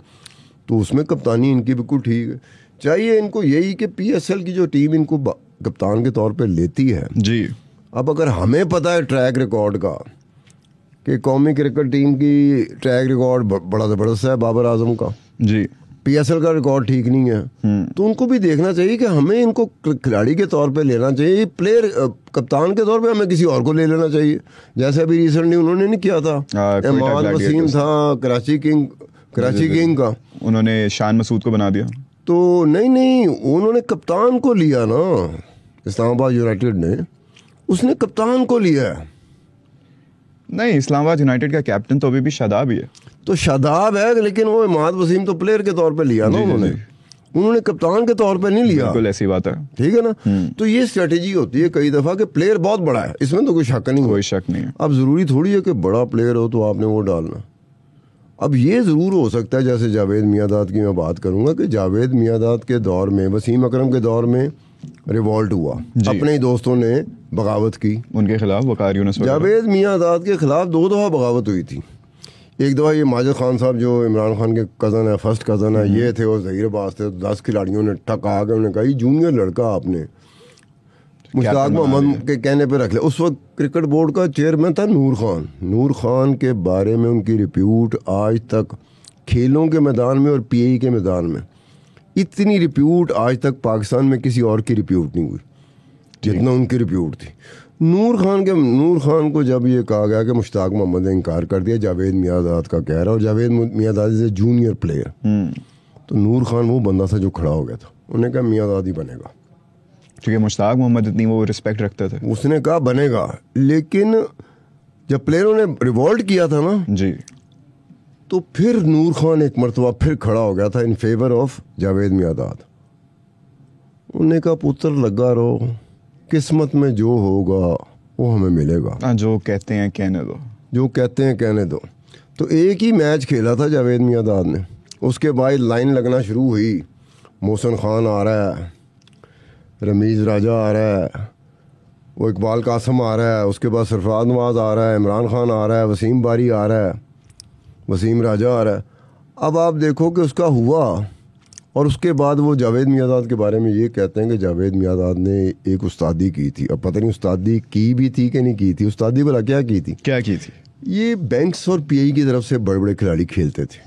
तो उसमें कप्तानी इनकी बिल्कुल ठीक है। चाहिए इनको यही कि PSL की जो टीम इनको कप्तान के तौर पे लेती है जी, अब अगर हमें पता है ट्रैक रिकॉर्ड का कि कौमी क्रिकेट टीम की ट्रैक रिकॉर्ड बड़ा ज़बरदस्त है बाबर आजम का जी, PSL का रिकॉर्ड ठीक नहीं है, तो उनको भी देखना चाहिए कि हमें इनको खिलाड़ी के तौर पे लेना चाहिए, प्लेयर कप्तान के तौर पे हमें किसी और को ले लेना चाहिए। जैसे अभी रिसेंटली उन्होंने नहीं किया था, इमाद वसीम था कराची किंग का, उन्होंने शान मसूद को बना दिया। तो नहीं उन्होंने कप्तान को लिया ना, इस्लामाबाद यूनाइटेड ने, उसने कप्तान को लिया है। नहीं, इस्लामाबाद यूनाइटेड का कैप्टन तो अभी भी शादाब ही है। तो शादाब है, लेकिन वो इमाद वसीम तो प्लेयर के तौर पे लिया ना उन्होंने कप्तान के तौर पे नहीं लिया। बिल्कुल ऐसी बात है, ठीक है ना। तो ये स्ट्रेटेजी होती है कई दफा कि प्लेयर बहुत बड़ा है, इसमें तो कोई शक नहीं, कोई शक नहीं है। अब जरूरी थोड़ी है कि बड़ा प्लेयर हो तो आपने वो डालना। अब ये जरूर हो सकता है, जैसे जावेद मियांदाद की मैं बात करूंगा कि जावेद मियांदाद के दौर में, वसीम अकरम के दौर में रिवॉल्ट हुआ, अपने ही दोस्तों ने बगावत की उनके खिलाफ, वकार यूनुस। जावेद मियांदाद के खिलाफ 2 दफा बगावत हुई थी। एक दफ़ा ये माजिद खान साहब जो इमरान खान के कज़न है, फर्स्ट कज़न है, ये थे और ज़हीर अब्बास थे। 10 खिलाड़ियों ने ठक आ गए, उन्होंने कहा ये जूनियर लड़का आपने मुश्ताक मोहम्मद के कहने पे रख लिया। उस वक्त क्रिकेट बोर्ड का चेयरमैन था नूर खान के बारे में उनकी रिप्यूट आज तक खेलों के मैदान में और PAE के मैदान में, इतनी रिप्यूट आज तक पाकिस्तान में किसी और की रिप्यूट नहीं हुई जितना उनकी रिप्यूट थी। नूर खान को जब ये कहा गया कि मुश्ताक मोहम्मद ने इनकार कर दिया, जावेद मियांदाद का कह रहा, और Javed Miandad is a junior player, तो नूर खान वो बंदा था जो खड़ा हो गया था, उन्होंने कहा मियांदाद ही बनेगा, क्योंकि मुश्ताक मोहम्मद इतनी वो रिस्पेक्ट रखते थे, उसने कहा बनेगा। लेकिन जब प्लेयरों ने रिवॉल्ट किया था ना जी, तो फिर नूर खान एक मरतबा फिर खड़ा हो गया था in favour of Javed Miandad. उन्होंने कहा पुत्र लगा रहो, किस्मत में जो होगा वो हमें मिलेगा, जो कहते हैं कहने दो, जो कहते हैं कहने दो। तो एक ही मैच खेला था जावेद मियांदाद ने, उसके बाद लाइन लगना शुरू हुई, मोहसिन खान आ रहा है, रमीज़ राजा आ रहा है, वो इकबाल कासम आ रहा है, उसके बाद सरफराज नवाज आ रहा है, इमरान खान आ रहा है, वसीम बारी आ रहा है, वसीम राजा आ रहा है। अब आप देखो कि उसका हुआ, और उसके बाद वो जावेद मियांदाद के बारे में ये कहते हैं कि जावेद मियांदाद ने एक उस्तादी की थी। अब पता नहीं उस्तादी की भी थी कि नहीं की थी, उस्तादी भला क्या की थी? ये बैंक्स और PAE की तरफ से बड़े बड़े खिलाड़ी खेलते थे,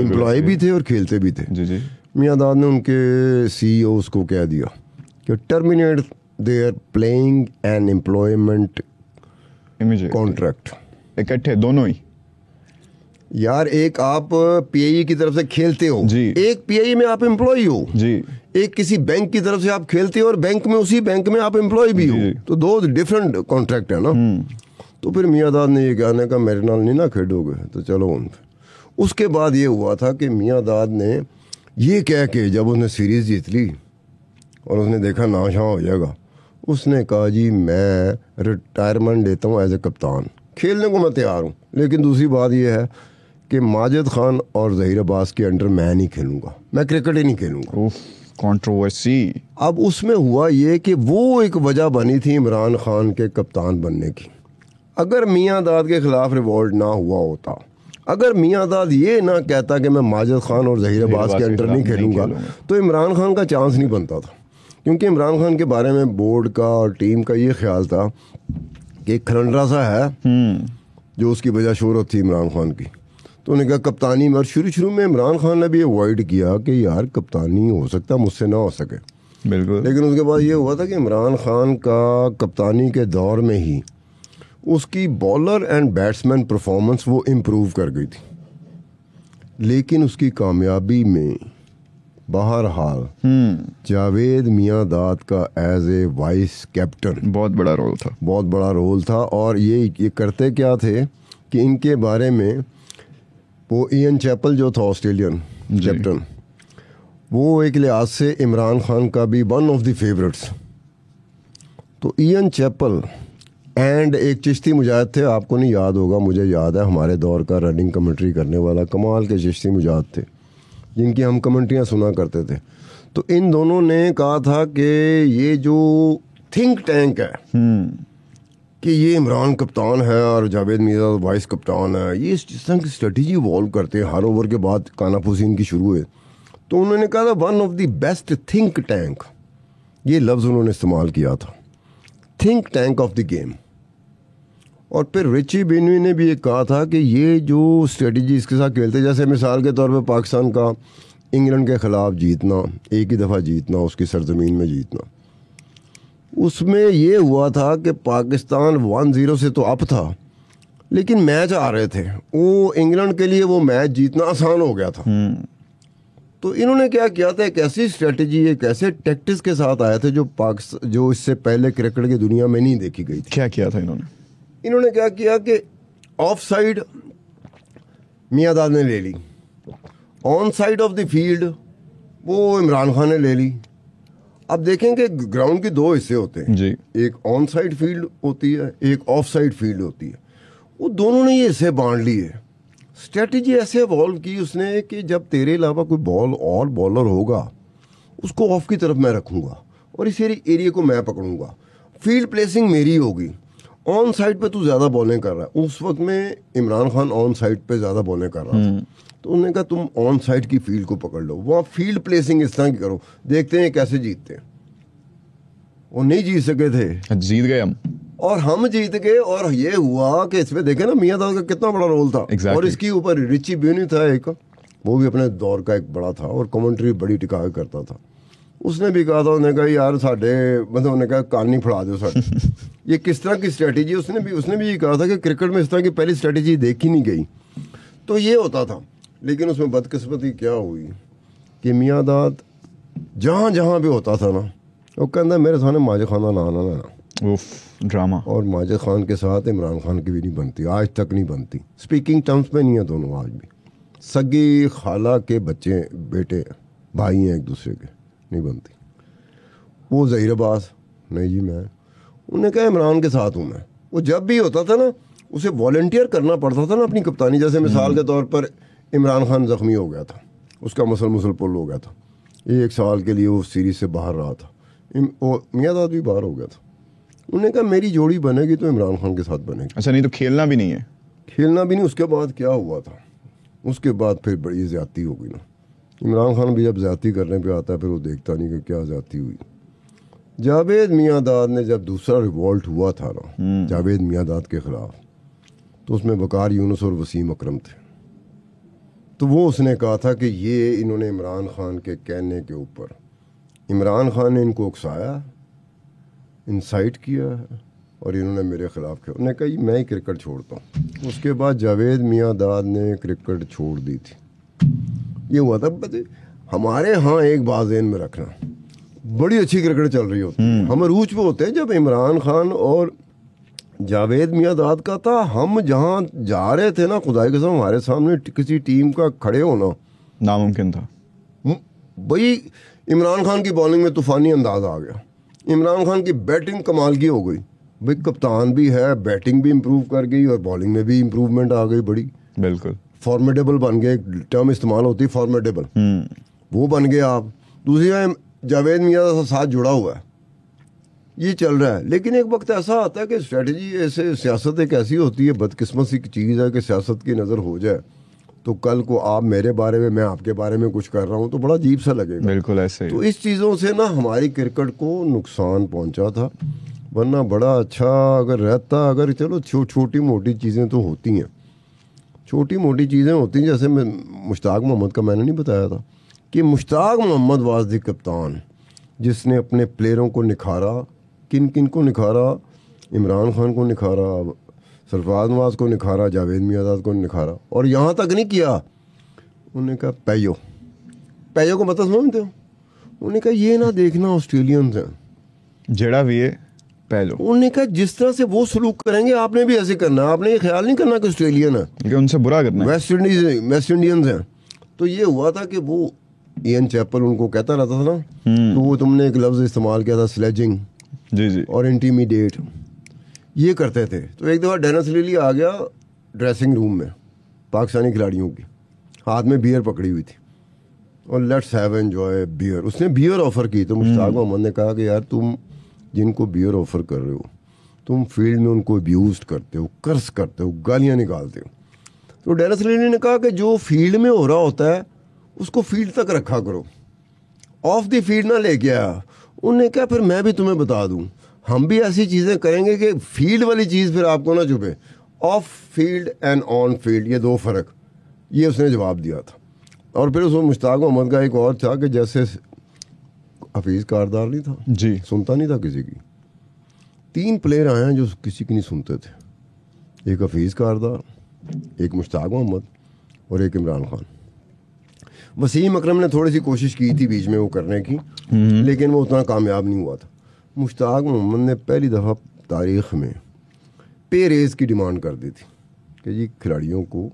एम्प्लॉय भी थे और खेलते भी थे। जी। मियांदाद ने उनके CEO को कह दिया कि terminate their playing and employment contract. इकट्ठे दोनों ही यार, एक आप PAE की तरफ से खेलते हो जी, एक PAE में आप एम्प्लॉय हो जी, एक किसी बैंक की तरफ से आप खेलते हो और बैंक में उसी बैंक में आप एम्प्लॉय भी हो, तो 2 डिफरेंट कॉन्ट्रैक्ट है ना। तो फिर मियांदाद ने ये कहने का मेरे नाल नहीं ना खेलोगे तो चलो उन। उसके बाद ये हुआ था कि मियांदाद ने ये कह के जब उसने सीरीज जीत ली और उसने देखा नाशा हो जाएगा, उसने कहा जी मैं रिटायरमेंट लेता हूँ एज ए कप्तान, खेलने को मैं तैयार हूँ, लेकिन दूसरी बात यह है कि माजिद खान और ज़हीर अब्बास के अंडर मैं नहीं खेलूंगा, मैं क्रिकेट ही नहीं खेलूंगा। कंट्रोवर्सी। अब उसमें हुआ ये कि वो एक वजह बनी थी इमरान खान के कप्तान बनने की। अगर मियांदाद के खिलाफ रिवॉल्ट ना हुआ होता, अगर मियांदाद ये ना कहता कि मैं माजिद खान और ज़हीर अब्बास के अंडर नहीं खेलूंगा, तो इमरान खान का चांस नहीं बनता था, क्योंकि इमरान खान के बारे में बोर्ड का और टीम का ये ख्याल था कि एक खलंडरा सा है जो उसकी वजह शोहरत थी इमरान खान की। तो उन्होंने कहा कप्तानी में, और शुरू में इमरान खान ने भी अवॉइड किया कि यार कप्तानी हो सकता मुझसे ना हो सके, बिल्कुल। लेकिन उसके बाद ये हुआ था कि इमरान खान का कप्तानी के दौर में ही उसकी बॉलर एंड बैट्समैन परफॉर्मेंस वो इम्प्रूव कर गई थी। लेकिन उसकी कामयाबी में बहरहाल जावेद मियांदाद का एज ए वाइस कैप्टन बहुत बड़ा रोल था, बहुत बड़ा रोल था। और ये करते क्या थे कि इनके बारे में वो इयन चैपल जो था ऑस्ट्रेलियन कैप्टन, वो एक लिहाज से इमरान खान का भी वन ऑफ द फेवरेट्स। तो इयन चैपल एंड एक चिश्ती मुजाहिद थे, आपको नहीं याद होगा, मुझे याद है, हमारे दौर का रनिंग कमेंट्री करने वाला कमाल के चिश्ती मुजाहिद थे जिनकी हम कमेंट्रियाँ सुना करते थे। तो इन दोनों ने कहा था कि ये जो थिंक टैंक है कि ये इमरान कप्तान है और जावेद मियांदाद वाइस कप्तान है, ये इस तरह की स्ट्रेटजी इवॉल्व करते हैं। हर ओवर के बाद कानाफूसी इनकी शुरू हुई, तो उन्होंने कहा था one of the best think tank, ये लफ्ज़ उन्होंने इस्तेमाल किया था, think tank of the game. और फिर रिची बेनवी ने भी एक कहा था कि ये जो स्ट्रेटजी इसके साथ खेलते, जैसे मिसाल के तौर पे पाकिस्तान का इंग्लैंड के ख़िलाफ़ जीतना, एक ही दफ़ा जीतना, उसकी सरजमीन में जीतना, उसमें ये हुआ था कि पाकिस्तान 1-0 से तो अप था, लेकिन मैच आ रहे थे, वो इंग्लैंड के लिए वो मैच जीतना आसान हो गया था। तो इन्होंने क्या किया था, एक ऐसी स्ट्रेटजी, एक ऐसे टैक्टिक्स के साथ आए थे जो इससे पहले क्रिकेट की दुनिया में नहीं देखी गई थी। क्या किया था इन्होंने क्या किया कि ऑफ साइड मियांदाद ने ले ली, on side of the field वो इमरान खान ने ले ली। अब देखेंगे ग्राउंड के दो हिस्से होते हैं जी, एक ऑन साइड फील्ड होती है, एक ऑफ साइड फील्ड होती है। वो दोनों ने ये हिस्से बांट लिए। स्ट्रेटजी ऐसे इवॉल्व की उसने कि जब तेरे अलावा कोई बॉल और बॉलर होगा उसको ऑफ की तरफ मैं रखूँगा और इस एरिया को मैं पकड़ूंगा, फील्ड प्लेसिंग मेरी होगी। ऑन साइड पे तू ज़्यादा बॉलिंग कर रहा है, उस वक्त में इमरान खान ऑन साइड पे ज़्यादा बॉलिंग कर रहा था, तो उन्होंने कहा तुम ऑन साइड की फील्ड को पकड़ लो, वहाँ फील्ड प्लेसिंग इस तरह की करो, देखते हैं कैसे जीतते हैं। वो नहीं जीत सके थे, जीत गए हम, और हम जीत गए। और ये हुआ कि इसमें देखे ना मियांदाद का कितना बड़ा रोल था। और इसके ऊपर रिची बेनी था एक, वो भी अपने दौर का एक बड़ा था और कमेंट्री बड़ी टिका करता था। उसने भी कहा था, उन्होंने कहा यार साढ़े मतलब उन्होंने कहा कानी फड़ा दो साढ़े ये किस तरह की स्ट्रेटजी। उसने भी ये कहा था कि क्रिकेट में इस तरह की पहली स्ट्रेटजी देखी नहीं गई। तो ये होता था, लेकिन उसमें बदकिस्मती क्या हुई कि मियांदाद जहाँ जहाँ भी होता था ना, वो कहता मेरे सामने माजिद खान ना आना, ड्रामा। और माजिद खान के साथ इमरान खान की भी नहीं बनती, आज तक नहीं बनती। स्पीकिंग टर्म्स पे नहीं है दोनों आज भी, सगी खाला के बच्चे बेटे भाई हैं एक दूसरे के, नहीं बनती। वो ज़हीर अब्बास नहीं जी मैं, उन्होंने कहा इमरान के साथ हूँ मैं। वो जब भी होता था ना उसे वॉलंटियर करना पड़ता था ना अपनी कप्तानी। जैसे मिसाल के तौर पर इमरान खान ज़ख्मी हो गया था, उसका मसल पुल हो गया था, 1 साल के लिए वो सीरीज से बाहर रहा था, मियांदाद भी बाहर हो गया था। उन्होंने कहा मेरी जोड़ी बनेगी तो इमरान खान के साथ बनेगी। अच्छा, नहीं तो खेलना भी नहीं है? खेलना भी नहीं। उसके बाद क्या हुआ था, उसके बाद फिर बड़ी ज़्यादती हो गई ना। इमरान खान भी जब ज़्यादती करने पे आता है फिर वो देखता नहीं कि क्या ज़्यादती हुई। जावेद मियांदाद ने जब दूसरा रिवॉल्ट हुआ था ना जावेद मियांदाद के ख़िलाफ़, तो उसमें वकार यूनुस और वसीम अकरम थे। तो वो उसने कहा था कि ये इन्होंने इमरान खान के कहने के ऊपर, इमरान खान ने इनको उकसाया, इंसाइट किया है और इन्होंने मेरे ख़िलाफ़ किया। उन्होंने कहा मैं ही क्रिकेट छोड़ता हूँ। उसके बाद जावेद मियांदाद ने क्रिकेट छोड़ दी थी। ये हुआ था। हमारे यहाँ एक बात ज़हन में रखना, बड़ी अच्छी क्रिकेट चल रही होती है, हम अरूज पे होते हैं जब इमरान खान और जावेद मियांदाद का था। हम जहाँ जा रहे थे ना, खुदाई कसम हमारे सामने किसी टीम का खड़े होना नामुमकिन था। भाई इमरान खान की बॉलिंग में तूफ़ानी अंदाज आ गया, इमरान खान की बैटिंग कमाल की हो गई, भाई कप्तान भी है, बैटिंग भी इम्प्रूव कर गई और बॉलिंग में भी इम्प्रूवमेंट आ गई बड़ी। बिल्कुल फॉर्मेडेबल बन गए, टर्म इस्तेमाल होती है फॉर्मेडेबल, वो बन गए आप। दूसरी जावेद मियांदाद साथ जुड़ा हुआ है, ये चल रहा है। लेकिन एक वक्त ऐसा आता है कि स्ट्रेटजी ऐसे, सियासत एक ऐसी होती है, बदकिस्मत सी चीज़ है कि सियासत की नज़र हो जाए तो कल को आप मेरे बारे में, मैं आपके बारे में कुछ कर रहा हूँ तो बड़ा अजीब सा लगेगा। बिल्कुल ऐसे ही। तो इस चीज़ों से ना हमारी क्रिकेट को नुकसान पहुंचा था, वरना बड़ा अच्छा अगर रहता। अगर चलो छोटी मोटी चीज़ें तो होती हैं, छोटी मोटी चीज़ें होती हैं। जैसे मैं मुश्ताक मोहम्मद का मैंने नहीं बताया था कि मुश्ताक मोहम्मद वाज द कप्तान जिसने अपने प्लेयरों को निखारा। किन किन को निखारा? इमरान खान को निखारा, सरफराज नवाज को निखारा, जावेद मियाँदाद को निखारा। और यहाँ तक नहीं किया, उन्होंने कहा पैयो को मतलब समझते हो? उन्होंने कहा ये ना देखना ऑस्ट्रेलियंस हैं, जेड़ा भी है पैलो। उन्होंने कहा जिस तरह से वो सलूक करेंगे आपने भी ऐसे करना। आपने ये ख्याल नहीं करना कि ऑस्ट्रेलियन है, कि उनसे बुरा करना है। वेस्ट इंडियंस हैं। तो ये हुआ था कि वो इयन चैपल उनको कहता रहता था ना, तो वो तुमने एक लफ्ज़ इस्तेमाल किया था स्लेजिंग जी और इंटीमिडेट, ये करते थे। तो एक दफ़ा डेनिस लिली आ गया ड्रेसिंग रूम में पाकिस्तानी खिलाड़ियों की, हाथ में बियर पकड़ी हुई थी और लेट्स हैव एंजॉय बियर। उसने बियर ऑफ़र की तो मुश्ताक मोहम्मद ने कहा कि यार तुम जिनको बियर ऑफ़र कर रहे हो, तुम फील्ड में उनको अब्यूज़ करते हो, कर्स करते हो, गालियाँ निकालते हो। तो डेनिस लिली ने कहा कि जो फील्ड में हो रहा होता है उसको फील्ड तक रखा करो, ऑफ द फील्ड ना लेके आया। उन्होंने कहा फिर मैं भी तुम्हें बता दूं, हम भी ऐसी चीज़ें करेंगे कि फील्ड वाली चीज़ फिर आपको ना चुभे। Off field and on field ये दो फ़र्क, ये उसने जवाब दिया था। और फिर उसमें मुश्ताक मोहम्मद का एक और था कि जैसे हफीज़ कारदार नहीं था जी, सुनता नहीं था किसी की। 3 प्लेयर आए हैं जो किसी की नहीं सुनते थे, एक हफीज़ कारदार, एक मुश्ताक मोहम्मद और एक इमरान खान। वसीम अकरम ने थोड़ी सी कोशिश की थी बीच में वो करने की, लेकिन वो उतना कामयाब नहीं हुआ था। मुश्ताक मोहम्मद ने पहली दफ़ा तारीख़ में पे रेज़ की डिमांड कर दी थी कि जी खिलाड़ियों को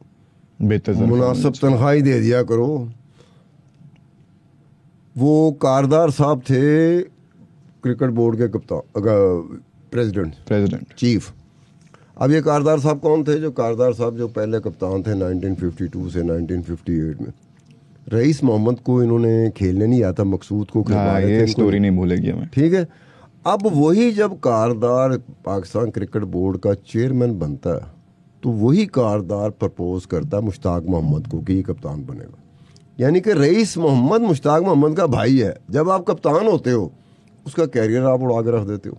बेहतर मुनासिब तनख्वाही दे दिया करो। वो कारदार साहब थे क्रिकेट बोर्ड के कप्तान, प्रेसिडेंट चीफ। अब ये कारदार साहब कौन थे? जो कारदार साहब जो पहले कप्तान थे 1952 से 1958 में। रईस मोहम्मद को इन्होंने खेलने नहीं आता, मकसूद को खिलवाए थे। ये स्टोरी नहीं भूलेगी हमें। ठीक है। अब वही जब कारदार पाकिस्तान क्रिकेट बोर्ड का चेयरमैन बनता है तो वही कारदार प्रपोज करता है मुश्ताक मोहम्मद को कि ये कप्तान बनेगा। यानी कि रईस मोहम्मद मुश्ताक मोहम्मद का भाई है। जब आप कप्तान होते हो उसका कैरियर आप उड़ा के रख देते हो,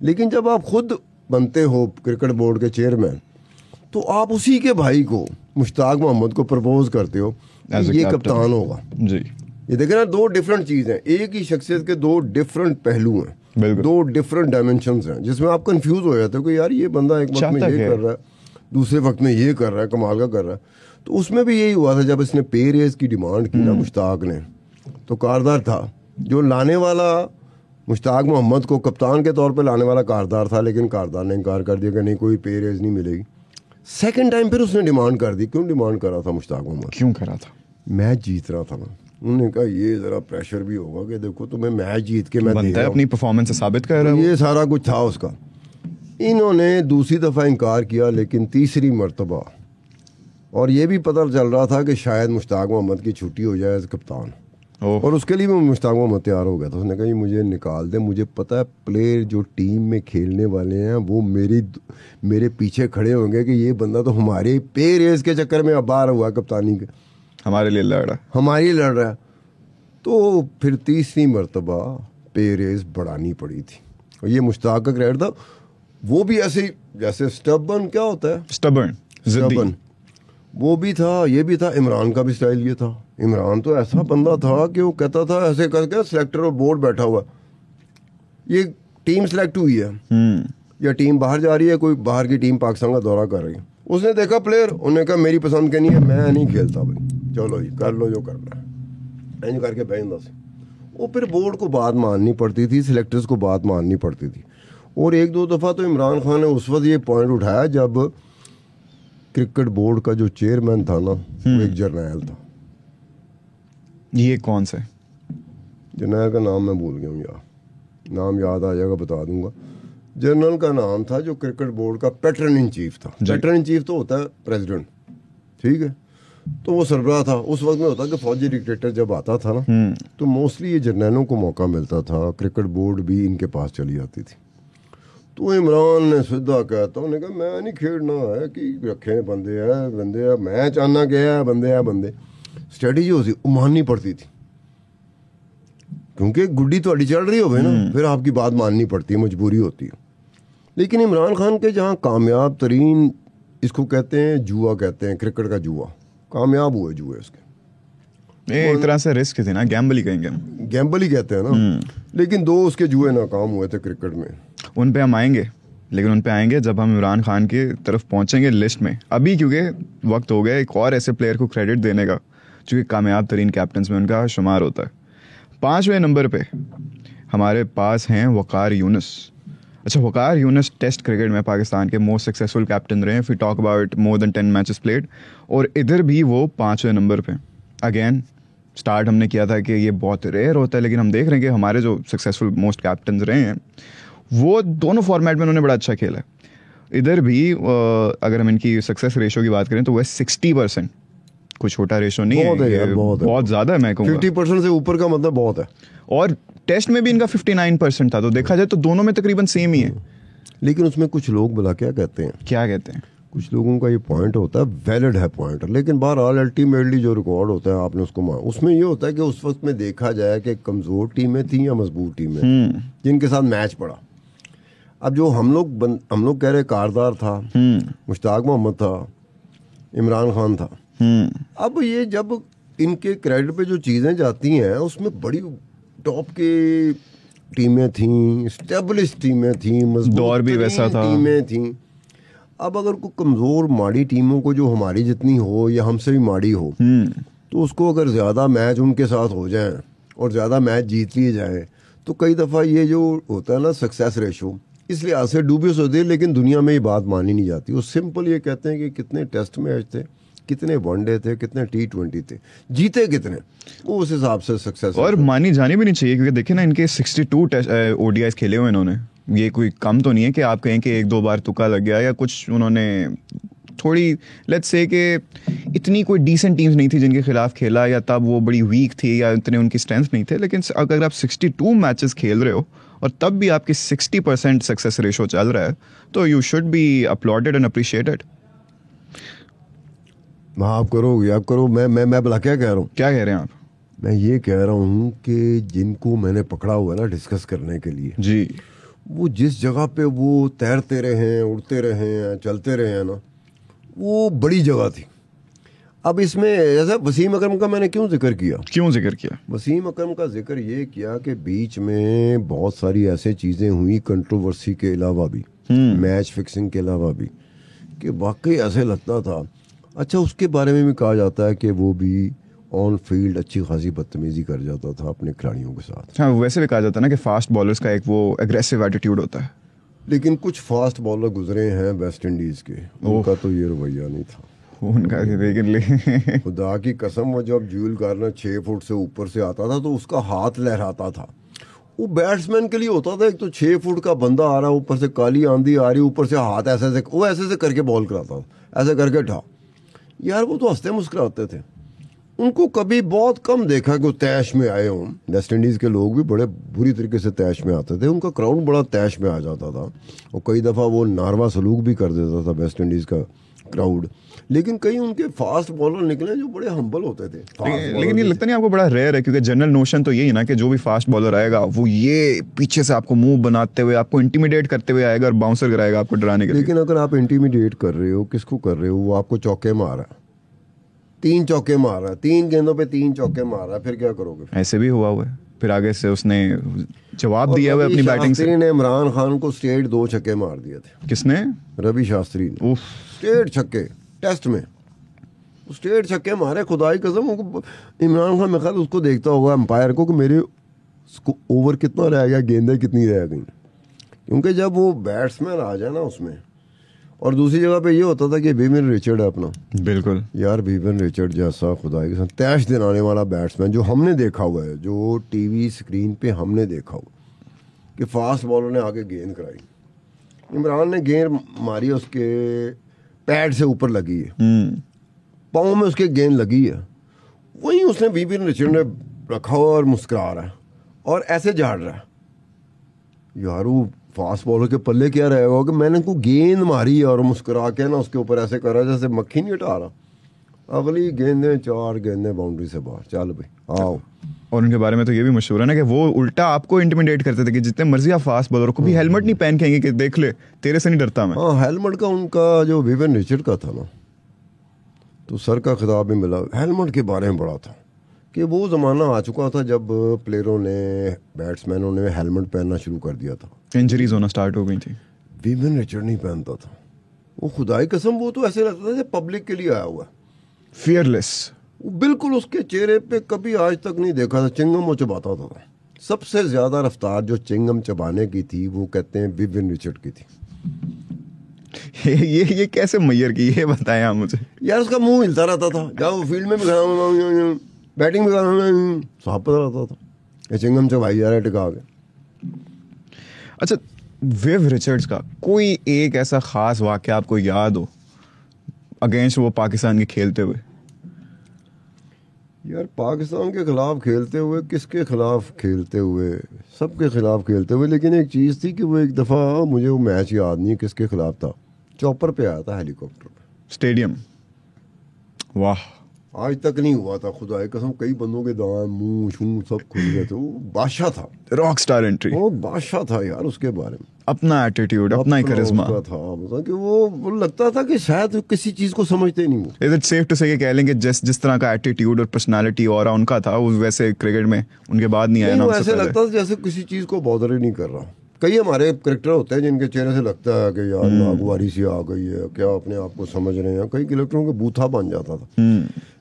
लेकिन जब आप खुद बनते हो क्रिकेट बोर्ड के चेयरमैन तो आप उसी के भाई को मुश्ताक मोहम्मद को प्रपोज करते हो कि ये कप्तान होगा जी। ये देखें ना, 2 डिफरेंट चीज़ हैं, एक ही शख्सियत के 2 डिफरेंट पहलू हैं, 2 डिफरेंट डायमेंशंस हैं, जिसमें आप कंफ्यूज हो जाते हो कि यार ये बंदा एक वक्त में ये कर रहा है, दूसरे वक्त में ये कर रहा है, कमाल का कर रहा है। तो उसमें भी यही हुआ था जब इसने पे रेज की डिमांड की ना मुश्ताक ने, तो कारदार था जो लाने वाला मुश्ताक मोहम्मद को कप्तान के तौर पे लाने वाला कारदार था, लेकिन कारदार ने इनकार कर दिया कि नहीं कोई पे रेज नहीं मिलेगी। सेकंड टाइम फिर उसने डिमांड कर दी। क्यों डिमांड कर रहा था मुश्ताक मोहम्मद? क्यों कर रहा था? मैच जीत रहा था ना। उन्होंने कहा ये जरा प्रेशर भी होगा कि देखो तुम्हें मैच जीत के मैं बनता है अपनी परफॉर्मेंस से साबित कर रहा है। ये सारा कुछ था उसका। इन्होंने दूसरी दफ़ा इनकार किया, लेकिन तीसरी मरतबा, और ये भी पता चल रहा था कि शायद मुश्ताक मोहम्मद की छुट्टी हो जाए एज कप्तान, और उसके लिए भी मुश्ताक मोहम्मद तैयार हो गया था। उसने कहा मुझे निकाल दे, मुझे पता है प्लेयर जो टीम में खेलने वाले हैं वो मेरे पीछे खड़े होंगे कि ये बंदा तो हमारे पे रेस के चक्कर में अब बाहर हुआ कप्तानी के, हमारे लिए लड़ रहा है। तो फिर तीसरी मरतबा पे रेस बढ़ानी पड़ी थी, और ये मुश्ताक का क्रेडिट था। वो भी ऐसे ही जैसे स्टबर्न क्या होता है, स्टबर्न वो भी था, ये भी था। इमरान का भी स्टाइल ये था। इमरान तो ऐसा बंदा था कि वो कहता था ऐसे करके सिलेक्टर और बोर्ड बैठा हुआ, ये टीम सेलेक्ट हुई है या टीम बाहर जा रही है, कोई बाहर की टीम पाकिस्तान का दौरा कर रही है, उसने देखा प्लेयर, उन्होंने कहा मेरी पसंद के नहीं है, मैं नहीं खेलता भाई, चलो जी कर लो जो करना है, ऐसे करके बहन से। वो फिर बोर्ड को बात माननी पड़ती थी, सिलेक्टर्स को बात माननी पड़ती थी। और 1-2 दफ़ा तो इमरान खान ने उस वक्त ये पॉइंट उठाया जब क्रिकेट बोर्ड का जो चेयरमैन था ना वो एक जर्नैल था। ये कौन सा जर्नैल का नाम मैं भूल गया हूँ यार, नाम याद आ जाएगा बता दूंगा। जनरल का नाम था जो क्रिकेट बोर्ड का पैटर्न इन चीफ था। पैटर्न इन चीफ तो होता है प्रेसिडेंट, ठीक है, तो वो सरबराह था। उस वक्त में होता कि फौजी डिक्टेटर जब आता था ना तो मोस्टली ये जर्नैलों को मौका मिलता था, क्रिकेट बोर्ड भी इनके पास चली जाती थी। तो इमरान ने सीधा कहता, उन्होंने कहा मैं नहीं खेड़ना है कि रखे बंदे है मैच आना क्या है बंदे स्ट्रेटजी होती माननी पड़ती थी, क्योंकि गुड्डी तो अड़ी चल रही हो ना, फिर आपकी बात माननी पड़ती है, मजबूरी होती है। लेकिन इमरान खान के जहाँ कामयाब तरीन, इसको कहते हैं जुआ, कहते हैं क्रिकेट का जुआ, कामयाब हुए जुए उसके, एक तरह से रिस्क थे ना, गैम्बल ही कहेंगे, गैम्बल ही कहते हैं ना। लेकिन 2 उसके जुए नाकाम हुए थे क्रिकेट में। उन पे हम आएंगे, लेकिन उन पे आएंगे जब हम इमरान खान की तरफ पहुंचेंगे लिस्ट में। अभी क्योंकि वक्त हो गया एक और ऐसे प्लेयर को क्रेडिट देने का जो कि कामयाब तरीन कैप्टन्स में उनका शुमार होता है। 5वें नंबर पे हमारे पास हैं वक़ार यूनुस। अच्छा, वक़ार यूनुस टेस्ट क्रिकेट में पाकिस्तान के मोस्ट सक्सेसफुल कैप्टन रहे हैं, फिर talk about more than 10 matches played, और इधर भी वो 5वें नंबर पे। अगेन स्टार्ट हमने किया था कि ये बहुत रेयर होता है, लेकिन हम देख रहे हैं कि हमारे जो सक्सेसफुल मोस्ट कैप्टन रहे हैं वो दोनों फॉर्मेट में उन्होंने बड़ा अच्छा खेला है। इधर भी अगर हम इनकी सक्सेस रेशो की बात करें तो वह 60%, कुछ छोटा रेशो नहीं है, बहुत ज़्यादा है। मैं कहूँगा 50% से ऊपर का मतलब बहुत है। और टेस्ट में भी इनका 59% था, तो देखा जाए तो दोनों में तकरीबन सेम ही है। लेकिन उसमें कुछ लोग भला क्या कहते हैं, कुछ लोगों का ये पॉइंट होता है, वैलिड है पॉइंट, लेकिन बहरहाल अल्टीमेटली जो रिकॉर्ड होता है आपने उसको उसमें ये होता है कि उस वक्त में देखा जाए कि कमज़ोर टीमें थी या मजबूत टीमें जिनके साथ मैच पड़ा। अब जो हम लोग कह रहे कारदार था, मुश्ताक मोहम्मद था, इमरान खान था। अब ये जब इनके क्रेडिट पे जो चीज़ें जाती हैं उसमें बड़ी टॉप की टीमें थीं, स्टेबलिश टीमें थीं, दौर भी वैसा था, टीमें थीं। अब अगर कोई कमज़ोर माड़ी टीमों को जो हमारी जितनी हो या हमसे भी माड़ी हो, तो उसको अगर ज़्यादा मैच उनके साथ हो जाएं और ज़्यादा मैच जीत लिए जाएं, तो कई दफ़ा ये जो होता है ना सक्सेस रेशो, इसलिए आज से डूबियस होती है। लेकिन दुनिया में ये बात मानी नहीं जाती। वो सिंपल ये कहते हैं कि कितने टेस्ट मैच थे, कितने वनडे थे, कितने T20 थे, जीते कितने, वो उस हिसाब से सक्सेस। और मानी जानी भी नहीं चाहिए, क्योंकि देखिए ना इनके 62 ODIs खेले हुए इन्होंने। ये कोई कम तो नहीं है कि आप कहें कि 1-2 बार तुक्का लग गया या कुछ। उन्होंने थोड़ी लेट्स से कि इतनी कोई डिसेंट टीम्स नहीं थी जिनके खिलाफ खेला, या तब वो बड़ी वीक थी या इतने उनकी स्ट्रेंथ नहीं थे। लेकिन अगर आप 62 मैचेस खेल रहे हो और तब भी आपकी 60% सक्सेस रेशो चल रहा है, तो you should be uploaded and appreciated. आप करो। मैं भला क्या कह रहा हूँ? क्या कह रहे हैं आप? मैं ये कह रहा हूँ कि जिनको मैंने पकड़ा हुआ है ना डिस्कस करने के लिए जी, वो जिस जगह पे वो तैरते रहे हैं, उड़ते रहे हैं, चलते रहे हैं ना, वो बड़ी जगह थी। अब इसमें जैसा वसीम अकरम का मैंने क्यों जिक्र किया? वसीम अकरम का जिक्र ये किया कि बीच में बहुत सारी ऐसे चीज़ें हुई कंट्रोवर्सी के अलावा भी, मैच फिक्सिंग के अलावा भी, कि वाकई ऐसे लगता था। अच्छा, उसके बारे में भी कहा जाता है कि वो भी ऑन फील्ड अच्छी खासी बदतमीजी कर जाता था अपने खिलाड़ियों के साथ। हाँ, वैसे भी कहा जाता है ना कि फास्ट बॉलर्स का एक वो एग्रेसिव एटीट्यूड होता है। लेकिन कुछ फास्ट बॉलर गुजरे हैं वेस्ट इंडीज़ के, उनका तो ये रवैया नहीं था उनका। लेकिन खुदा की कसम, वो जब जूल गार्नर 6 फुट से ऊपर से आता था तो उसका हाथ लहराता था। वो बैट्समैन के लिए होता था, एक तो 6 फुट का बंदा आ रहा, ऊपर से काली आंधी आ रही, ऊपर से हाथ ऐसे करके बॉल कराता था, ऐसे करके ठा यार। वो तो हंसते मुस्कुराते थे। उनको कभी बहुत कम देखा कि वो तैश में आए हों। वेस्ट इंडीज़ के लोग भी बड़े बुरी तरीके से तैश में आते थे, उनका क्राउड बड़ा तैश में आ जाता था, और कई दफ़ा वो नारवा सलूक भी कर देता था वेस्ट इंडीज़ का क्राउड। लेकिन कई उनके फास्ट बॉलर निकले जो बड़े हम्बल होते थे। लेकिन ये लगता नहीं आपको बड़ा रेयर है? क्योंकि जनरल नोशन तो यही ना कि जो भी फास्ट बॉलर आएगा वो ये पीछे से आपको मूव बनाते हुए, आपको इंटिमिडेट करते हुए आएगा और बाउंसर कराएगा आपको डराने के लिए। लेकिन अगर आप इंटिमिडेट कर रहे हो, किसको कर रहे हो? वो आपको चौके मार रहा है, 3 चौके मार रहा है, 3 गेंदों पे 3 चौके मार रहा है, फिर क्या करोगे? ऐसे भी हुआ है। फिर आगे से उसने जवाब दिया हुआ अपनी बैटिंग से। ने इमरान खान को स्ट्रेट 2 छक्के मार दिए थे। किसने? रवि शास्त्री ने। स्ट्रेट छक्के टेस्ट में, स्ट्रेट छक्के मारे। खुदाई कसम, इमरान खान मेरे ख्याल उसको देखता होगा अंपायर को कि मेरे ओवर कितना रह गया, गेंदें कितनी रह गई। क्योंकि जब वो बैट्समैन आ जाए ना उसमें, और दूसरी जगह पे ये होता था कि विवियन रिचर्ड है अपना, बिल्कुल यार, विवियन रिचर्ड जैसा खुदाई के साथ तैश दिलाने वाला बैट्समैन जो हमने देखा हुआ है, जो टीवी स्क्रीन पे हमने देखा हुआ कि फास्ट बॉलर ने आके गेंद कराई, इमरान ने गेंद मारी, उसके पैड से ऊपर लगी है, पाँव में उसके गेंद लगी है, वहीं उसने विवियन रिचर्ड ने रखा हुआ और मुस्कुरा रहा है और ऐसे झाड़ रहा है। यार वो फास्ट बॉलर के पल्ले क्या रहेगा कि मैंने उनको गेंद मारी और मुस्कुरा के ना उसके ऊपर ऐसे करा जैसे मक्खी नहीं हटा रहा, अगली गेंदें 4 गेंदें बाउंड्री से बाहर, चल भाई आओ। और उनके बारे में तो ये भी मशहूर है ना कि वो उल्टा आपको इंटिमिडेट करते थे कि जितने मर्जी आप फास्ट बॉलर को भी हेलमेट नहीं पहन के आएंगे कि देख ले तेरे से नहीं डरता मैं। हाँ, हेलमेट का उनका जो विवियन रिचर्ड का था ना, तो सर का खिताब भी मिला हेलमेट के बारे में बड़ा था कि वो ज़माना आ चुका था जब प्लेयरों ने, बैट्समैनों ने हेलमेट पहनना शुरू कर दिया था, इंजरीज होना स्टार्ट हो गई थी। विवियन रिचर्ड नहीं पहनता था, वो खुदाई कसम वो तो ऐसे लगता था जैसे पब्लिक के लिए आया हुआ, फियरलेस, बिल्कुल उसके चेहरे पे कभी आज तक नहीं देखा था चिंगम वो चबाता था। सबसे ज़्यादा रफ्तार जो चिंगम चबाने की थी वो कहते हैं विवियन रिचर्ड की थी। ये कैसे मैयर की, ये बताएं आप मुझे। यार उसका मुंह हिलता रहता था, जब वो फील्ड में भी खड़ा, बैटिंग में साफ पता रहता था ये चिंगम चबाई जा रहा है टिका के। अच्छा, विव रिचर्ड्स का कोई एक ऐसा खास वाक़या आपको याद हो अगेंस्ट वो पाकिस्तान के खेलते हुए? यार पाकिस्तान के खिलाफ खेलते हुए, किसके खिलाफ खेलते हुए, सबके खिलाफ खेलते हुए, लेकिन एक चीज़ थी कि वो एक दफ़ा, मुझे वो मैच याद नहीं किसके खिलाफ था, चॉपर पे आया था हेलीकॉप्टर पे स्टेडियम। वाह, आज तक नहीं हुआ था खुदा की कसम, कई बंदों के दांत मुंह शूं सब खुल गए थे। वो बादशाह था, रॉक स्टार एंट्री, वो बादशाह था यार। उसके बारे में अपना एटीट्यूड, अपना ही करिश्मा था, मतलब कि वो लगता था कि शायद किसी चीज को समझते नहीं वो। इज इट सेफ टू से ये कह लें कि जिस तरह का एटीट्यूड और पर्सनालिटी और उनका था उस वैसे क्रिकेट में उनके बाद नहीं आया ना? ऐसे लगता था जैसे किसी चीज को बॉदर ही नहीं कर रहा। कई हमारे करेक्टर होते हैं जिनके चेहरे से लगता है कि यार नागवारी सी आ गई है, क्या अपने आप को समझ रहे हैं। कई करेक्टरों के बूथा बन जाता था।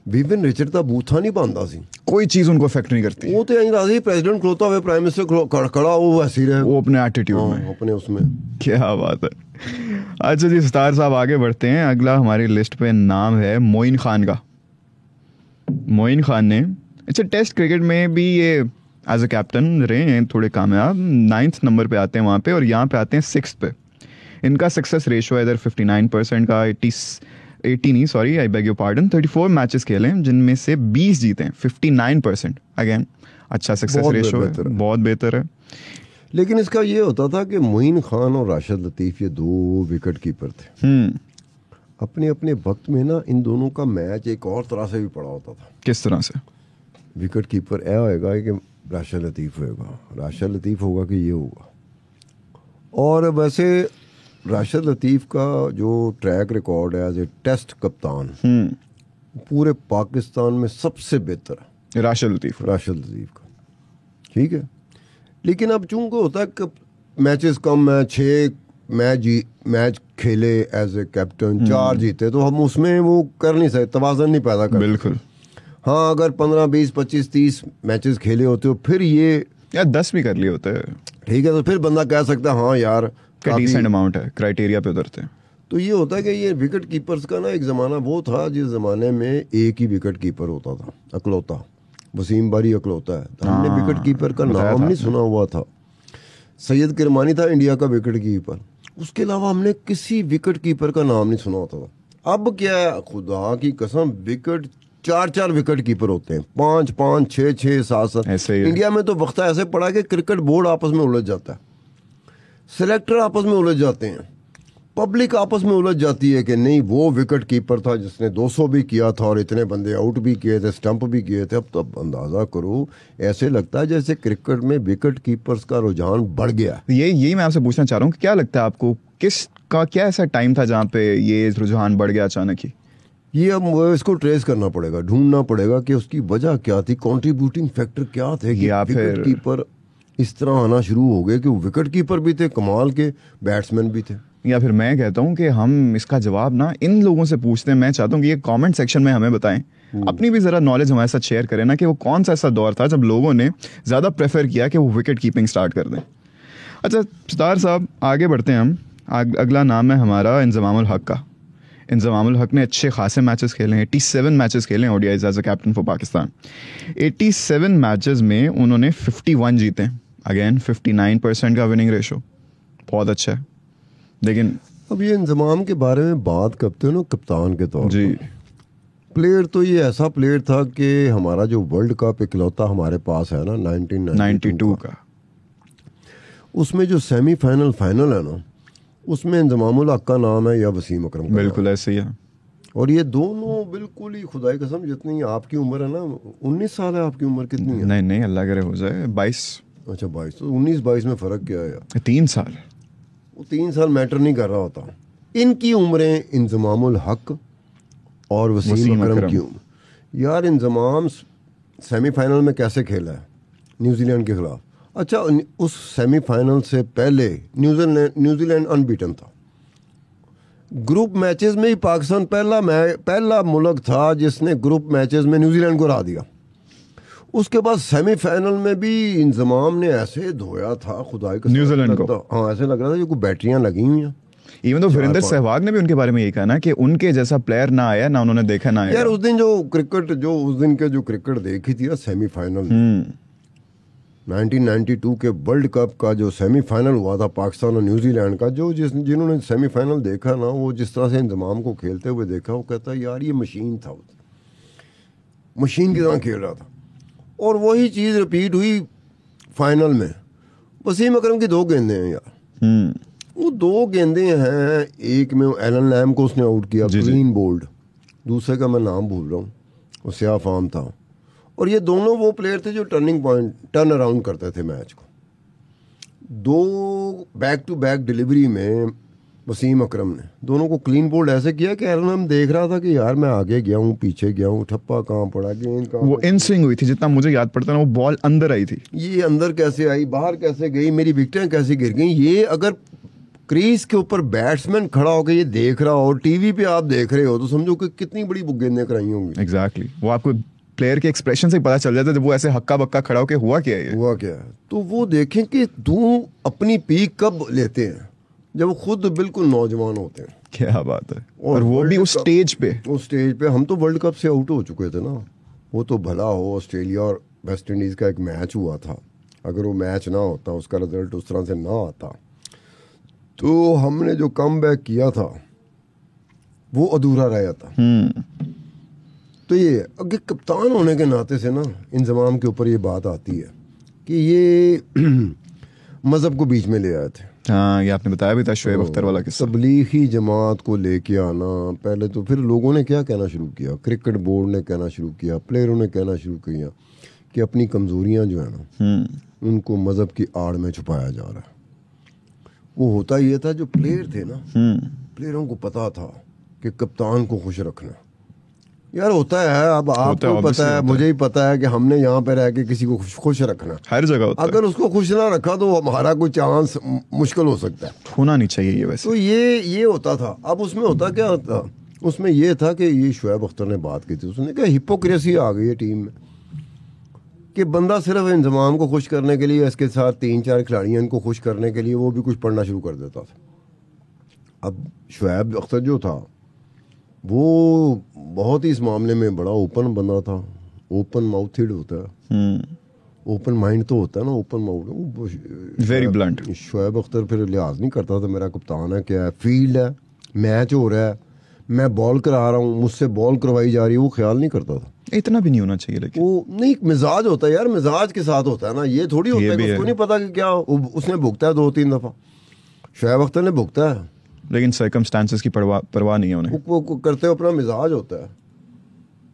विवियन रिचर्ड था बूथा नहीं बनता सी, कोई चीज उनको इफेक्ट नहीं करती। वो तो यही राजी प्रेसिडेंट खड़ोता हुआ, प्राइम मिनिस्टर खड़ा हो, वैसे ही रहे वो अपने एटीट्यूड में, अपने उसमें। क्या बात है। अच्छा जी सितार साहब, आगे बढ़ते हैं। अगला हमारी लिस्ट पे नाम है मोइन खान का। मोइन खान ने अच्छा टेस्ट क्रिकेट में भी ये एज अ कैप्टन रहे हैं, थोड़े कामयाब। 9th नंबर पे आते हैं वहाँ पे, और यहाँ पे आते हैं 6th पे। इनका सक्सेस रेशो है इधर 59% का, 80 नहीं, sorry I beg your pardon, 34 matches खेले जिनमें से 20 जीते हैं, 59%। अगेन अच्छा सक्सेस रेशो है, बहुत बेहतर है। लेकिन इसका ये होता था कि मोइन खान और राशिद लतीफ़ ये 2 विकेट कीपर थे। अपने अपने वक्त में ना इन दोनों का मैच एक और तरह से भी पड़ा होता था। किस तरह से? विकेट कीपर ऐ होएगा कि राशिद लतीफ़ होएगा, राशिद लतीफ़ होगा कि ये होगा। और वैसे राशिद लतीफ़ का जो ट्रैक रिकॉर्ड है एज ए टेस्ट कप्तान पूरे पाकिस्तान में सबसे बेहतर है, राशिद लतीफ़ का। ठीक है, लेकिन अब चूंकि होता है कि मैचेस कम है, 6 मैच खेले एज ए कैप्टन, 4 जीते, तो हम उसमें वो कर नहीं सकते, तवाज़ुन नहीं पैदा कर। बिल्कुल। हाँ, अगर 15, 20, 25, 30 मैचेस खेले होते हो, फिर ये या 10 भी कर लिए होते हैं, ठीक है, तो फिर बंदा कह सकता है हाँ यार डिसेंट अमाउंट है, क्राइटेरिया पे उतरते हैं। तो ये होता है कि ये विकेट कीपर्स का ना एक ज़माना वो था जिस ज़माने में एक ही विकेट कीपर होता था, अकलौता। वसीम बारी अकलौता है, तो हमने विकेट कीपर का नाम नहीं सुना हुआ था। सैयद किरमानी था इंडिया का विकेट कीपर, उसके अलावा हमने किसी विकेट कीपर का नाम नहीं सुना होता था। अब क्या है, खुदा की कसम, विकेट 4 विकेट कीपर होते हैं, 5, 6, 7। इंडिया में तो वक्त ऐसे पड़ा कि क्रिकेट बोर्ड आपस में उलझ जाता है, सिलेक्टर आपस में उलझ जाते हैं, पब्लिक आपस में उलझ जाती है कि नहीं वो विकेट कीपर था जिसने 200 भी किया था और इतने बंदे आउट भी किए थे, स्टंप भी किए थे। अब तो अंदाज़ा करो, ऐसे लगता है जैसे क्रिकेट में विकेट कीपर्स का रुझान बढ़ गया। यही मैं आपसे पूछना चाह रहा हूँ कि क्या लगता है आपको, किसका क्या ऐसा टाइम था जहाँ पे ये रुझान बढ़ गया अचानक ही? ये अब इसको ट्रेस करना पड़ेगा, ढूंढना पड़ेगा कि उसकी वजह क्या थी, कंट्रीब्यूटिंग फैक्टर क्या थे कि विकेट कीपर इस तरह आना शुरू हो गए कि वो विकेट कीपर भी थे, कमाल के बैट्समैन भी थे। या फिर मैं कहता हूँ कि हम इसका जवाब ना इन लोगों से पूछते हैं। मैं चाहता हूँ कि ये कमेंट सेक्शन में हमें बताएं, अपनी भी जरा नॉलेज हमारे साथ शेयर करें ना, कि वो कौन सा ऐसा दौर था जब लोगों ने ज़्यादा प्रेफर किया कि वो विकेट कीपिंग स्टार्ट कर दें। अच्छा सितार साहब, आगे बढ़ते हैं हम। अगला नाम है हमारा इंजमामुल हक का। इंजमामुल हक ने अच्छे खासे मैचेस खेले हैं, 87 मैचेस खेले हैं ODIs as a captain for Pakistan. 87 matches में उन्होंने 51 जीते हैं, अगेन 59% का विनिंग रेशो, बहुत अच्छा है। लेकिन अब ये इंजमाम के बारे में बात करते हो ना कप्तान के तौर जी, प्लेयर तो ये ऐसा प्लेयर था कि हमारा जो वर्ल्ड कप इकलौता हमारे पास है ना 1992 का, उसमें जो सेमीफाइनल फाइनल है ना, उसमें इंजमामुल हक का नाम है या वसीम अकरम का। बिल्कुल ऐसे ही है। और ये दोनों बिल्कुल ही खुदाई कसम, जितनी आपकी उम्र है ना, 19 साल है आपकी उम्र, कितनी है? नहीं नहीं, अल्लाह करे हो जाए 22। अच्छा 22। तो 19-22 में फ़र्क क्या है यार? 3 साल। वो 3 साल मैटर नहीं कर रहा होता। इनकी उम्रें इंजमामुल हक और वसीम अकरम की उम्र। यार इंजमाम सेमीफाइनल में कैसे खेला है न्यूजीलैंड के खिलाफ? अच्छा, उस सेमीफाइनल से पहले न्यूजीलैंड अनबीटन था। ग्रुप मैचेस में ही पाकिस्तान पहला मुल्क था जिसने ग्रुप मैचेस में न्यूजीलैंड को हरा दिया। उसके बाद सेमीफाइनल में भी इंजमाम ने ऐसे धोया था खुदाई का न्यूजीलैंड को। हाँ, ऐसे लग रहा था कि कोई बैटरियां लगी हुई हैं। इवन तो वीरेंद्र सहवाग ने भी उनके बारे में यही कहा ना कि उनके जैसा प्लेयर ना आया, ना उन्होंने देखा ना आया। यार उस दिन जो क्रिकेट देखी थी ना सेमीफाइनल, 1992 के वर्ल्ड कप का जो सेमीफाइनल हुआ था पाकिस्तान और न्यूजीलैंड का, जिन्होंने सेमीफाइनल देखा ना, वो जिस तरह से इंजमाम को खेलते हुए देखा, वो कहता है यार ये मशीन था, मशीन की तरह खेल रहा था। और वही चीज़ रिपीट हुई फाइनल में। वसीम अकरम की 2 गेंदें हैं यार, वो 2 गेंदें हैं। एक में एलन लैम को उसने आउट किया, क्लीन बोल्ड। दूसरे का मैं नाम भूल रहा हूँ, वो सिया फार्म था। और ये दोनों वो प्लेयर थे जो टर्न अराउंड करते थे मैच को। 2 बैक टू बैक डिलीवरी में वसीम अकरम ने दोनों को क्लीन बोल्ड ऐसे किया कि एलन देख रहा था कि यार मैं आगे गया हूँ, पीछे गया हूँ, ठप्पा कहाँ पड़ा, गेंद कहाँ, वो इन स्विंग हुई थी जितना मुझे याद पड़ता है, वो बॉल अंदर आई थी, ये अंदर कैसे आई, बाहर कैसे गई, मेरी विकेटें कैसे गिर गई। ये अगर क्रीज के ऊपर बैट्समैन खड़ा होकर ये देख रहा हो, टीवी पे आप देख रहे हो, तो समझो कि कितनी बड़ी गेंदें कराई होंगी। एग्जैक्टली। वो आपको प्लेयर के एक्सप्रेशन से पता चल जाता है जब वो ऐसे हक्का बक्का खड़ा होकर हुआ क्या है, हुआ क्या है। तो वो देखें कि तुम अपनी पीक कब लेते हैं, जब वो खुद बिल्कुल नौजवान होते हैं। क्या बात है। और वो भी उस स्टेज पे। हम तो वर्ल्ड कप से आउट हो चुके थे ना। वो तो भला हो ऑस्ट्रेलिया और वेस्ट इंडीज का एक मैच हुआ था, अगर वो मैच ना होता, उसका रिजल्ट उस तरह से ना आता, तो हमने जो कमबैक किया था वो अधूरा रह जाता। तो ये अगर कप्तान होने के नाते से ना इंजमाम के ऊपर ये बात आती है कि ये मजहब को बीच में ले आए थे। हाँ, ये आपने बताया भी था शोएब अख्तर वाला किस्सा। तबलीगी जमात को लेके आना पहले, तो फिर लोगों ने क्या कहना शुरू किया, क्रिकेट बोर्ड ने कहना शुरू किया, प्लेयरों ने कहना शुरू किया कि अपनी कमजोरियां जो है ना उनको मजहब की आड़ में छुपाया जा रहा है। वो होता ये था, जो प्लेयर थे ना, प्लेयरों को पता था कि कप्तान को खुश रखना। यार होता है, अब आपको पता है, मुझे ही पता है कि हमने यहाँ पे रह के किसी को खुश रखना हर जगह होता है। अगर उसको खुश ना रखा तो हमारा कोई चांस मुश्किल हो सकता है, होना नहीं चाहिए ये वैसे। तो ये होता था। अब उसमें होता क्या था, उसमें ये था कि ये शोएब अख्तर ने बात की थी, उसने कहा हिपोक्रेसी आ गई है टीम में कि बंदा सिर्फ इंजमाम को खुश करने के लिए, इसके साथ 3-4 खिलाड़ियों इनको खुश करने के लिए वो भी कुछ पढ़ना शुरू कर देता था। अब शोएब अख्तर जो था वो बहुत ही इस मामले में बड़ा ओपन बंदा था, ओपन माउथेड होता है, ओपन माइंड तो होता है ना, open mouth, very blunt. Shoaib Akhtar फिर लिहाज नहीं करता था, मेरा कप्तान है, क्या है, फील्ड है, मैच हो रहा है, मैं बॉल करा रहा हूँ, मुझसे बॉल करवाई जा रही है, वो ख्याल नहीं करता था। इतना भी नहीं होना चाहिए, लेकिन वो नहीं, मिजाज होता है यार, मिजाज के साथ होता है ना, ये थोड़ी होता है कि उसको नहीं पता कि क्या उसने भुगता है 2-3 दफा। शोएब अख्तर ने भुगता है, लेकिन सर्कमस्टांसेस की परवाह नहीं है उन्हें। वो करते अपना मिजाज होता है।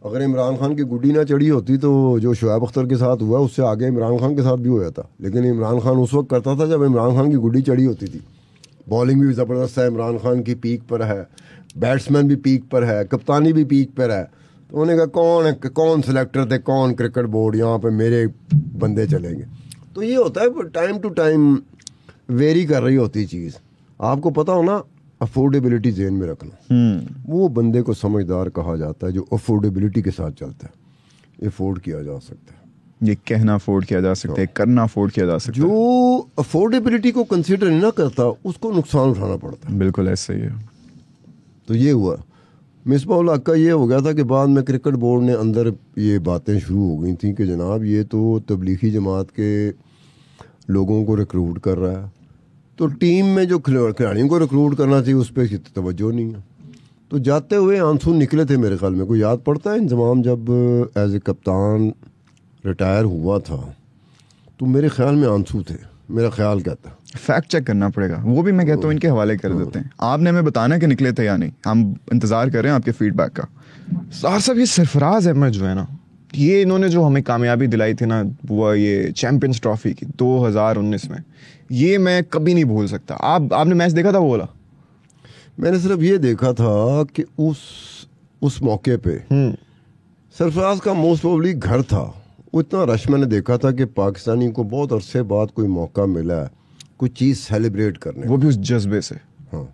अगर इमरान खान की गुड्डी ना चढ़ी होती तो जो शोएब अख्तर के साथ हुआ उससे आगे इमरान खान के साथ भी हो जाता, लेकिन इमरान खान उस वक्त करता था जब इमरान खान की गुड्डी चढ़ी होती थी। बॉलिंग भी ज़बरदस्त है, इमरान खान की पीक पर है, बैट्समैन भी पीक पर है, कप्तानी भी पीक पर है। तो उन्होंने कहा कौन सिलेक्टर थे, कौन क्रिकेट बोर्ड, यहाँ पे मेरे बंदे चलेंगे। तो ये होता है, टाइम टू टाइम वेरी कर रही होती चीज़। आपको पता हो ना, अफोर्डेबिलिटी जेन में रखना, वो बंदे को समझदार कहा जाता है जो अफोर्डेबिलिटी के साथ चलता है। अफोर्ड किया जा सकता है, ये कहना अफोर्ड किया जा सकता है, करना अफोर्ड किया जा सकता है। जो अफोर्डेबिलिटी को कंसीडर नहीं ना करता उसको नुकसान उठाना पड़ता है। बिल्कुल ऐसे ही है। तो ये हुआ, मिसबाउल हक का ये हो गया था कि बाद में क्रिकेट बोर्ड ने अंदर ये बातें शुरू हो गई थी कि जनाब ये तो तबलीगी जमात के लोगों को रिक्रूट कर रहा है, तो टीम में जो खिलाड़ियों को रिक्रूट करना चाहिए उस पर तवज्जो नहीं है। तो जाते हुए आंसू निकले थे मेरे ख्याल में। कोई याद पड़ता है इंजमाम जब एज ए कप्तान रिटायर हुआ था तो मेरे ख्याल में आंसू थे, मेरा ख्याल कहता है। फैक्ट चेक करना पड़ेगा, वो भी मैं कहता हूँ इनके हवाले कर देते हैं। आपने हमें बताना कि निकले थे या नहीं, हम इंतज़ार कर रहे हैं आपके फीडबैक का। सार साहब, ये सरफराज अहमद जो है ना, ये इन्होंने जो हमें कामयाबी दिलाई थी ना, वो ये चैंपियंस ट्रॉफी की 2019 में, ये मैं कभी नहीं भूल सकता। आपने मैच देखा था वो वाला? मैंने सिर्फ ये देखा था कि उस मौके पे सरफराज का मोस्ट प्रोबेबली घर था, वो इतना रश मैंने देखा था कि पाकिस्तानी को बहुत अरसे बाद कोई मौका मिला है कोई चीज़ सेलिब्रेट करने, वो भी उस जज्बे से। हाँ,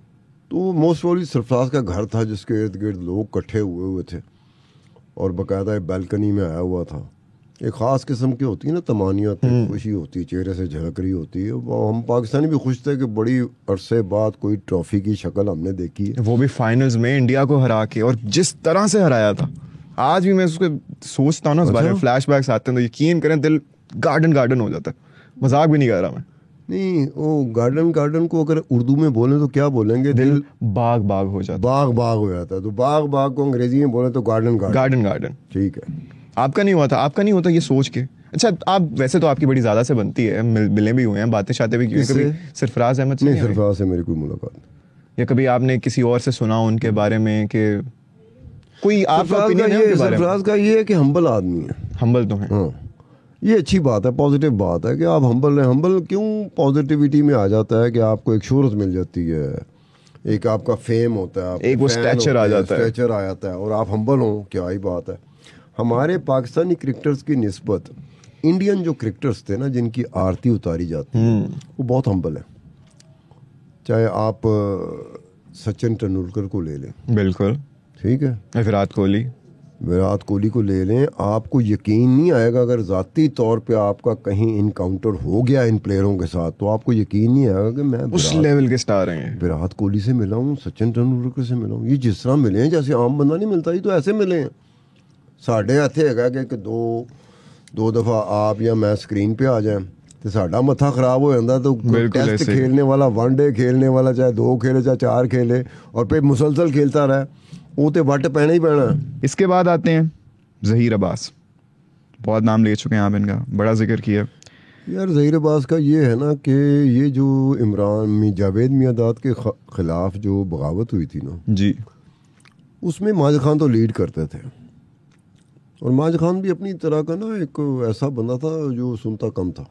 तो मोस्ट प्रोबेबली सरफराज का घर था जिसके इर्द गिर्द लोग इकट्ठे हुए थे और बाकायदा एक बैल्कनी में आया हुआ था। एक ख़ास किस्म की होती है ना तमानियत, खुशी होती है, चेहरे से झलक रही होती है। हम पाकिस्तानी भी खुश थे कि बड़ी अरसे बाद कोई ट्रॉफी की शक्ल हमने देखी है, वो भी फाइनल्स में इंडिया को हरा के, और जिस तरह से हराया था। आज भी मैं उसको सोचता हूँ ना, उस बारे में फ्लैशबैक्स आते हैं तो यकीन करें दिल गार्डन हो जाता है। मजाक भी नहीं कर रहा मैं। नहीं, वो गार्डन को अगर उर्दू में बोले तो क्या बोलेंगे? दिल बाग हो जाता है। बाग हो जाता है। तो बाग को अंग्रेजी में बोले तो गार्डन। ठीक है, आपका नहीं हुआ था? आपका नहीं होता ये सोच के? अच्छा, आप वैसे तो आपकी बड़ी ज़्यादा से बनती है, मिले भी हुए हैं, बातें शातें भी की हैं कभी सरफराज अहमद से? नहीं, सरफराज से मेरी कोई मुलाकात नहीं। या कभी आपने किसी और से सुना उनके बारे में कि कोई आपका ओपिनियन है उनके बारे में? सरफराज का ये है कि हम्बल आदमी है। हम्बल तो है, हाँ, ये अच्छी बात है, पॉजिटिव बात है कि आप हम्बल हैं। हम्बल क्यों पॉजिटिविटी में आ जाता है कि आपको एक शोहरत मिल जाती है, एक आपका फेम होता है, एक वो स्टैचर आ जाता है और आप हम्बल हो, क्या ही बात है। हमारे पाकिस्तानी क्रिकेटर्स की निस्बत इंडियन जो क्रिकेटर्स थे ना, जिनकी आरती उतारी जाती है, वो बहुत हम्बल है। चाहे आप सचिन तेंदुलकर को ले लें, बिल्कुल ठीक है, विराट कोहली को ले लें, आपको यकीन नहीं आएगा अगर ज़ाती तौर पे आपका कहीं इनकाउंटर हो गया इन प्लेयरों के साथ, तो आपको यकीन नहीं आएगा कि मैं उस लेवल के स्टार हैं। विराट कोहली से मिला हूँ, सचिन तेंदुलकर से मिला हूँ। ये जिस तरह मिले हैं जैसे आम बंदा नहीं मिलता, ये तो ऐसे मिले हैं। साढ़े हथे है कि दो दफ़ा आप या मैं स्क्रीन पे आ जाए तो साडा मत्था खराब हो जाता। तो टेस्ट खेलने वाला, वनडे खेलने वाला, चाहे 2 खेले चाहे 4 खेले, और फिर मुसलसल खेलता रहे, वो तो वट पैना ही पैना। इसके बाद आते हैं ज़हीर अब्बास। बहुत नाम ले चुके हैं आप इनका, बड़ा जिक्र किया यार। ज़हीर अब्बास का ये है ना कि ये जो जावेद मियांदाद के ख़िलाफ़ जो बगावत हुई थी ना जी, उसमें माजिद खान तो लीड करते थे, और माजिद खान भी अपनी तरह का ना एक ऐसा बंदा था जो सुनता कम था,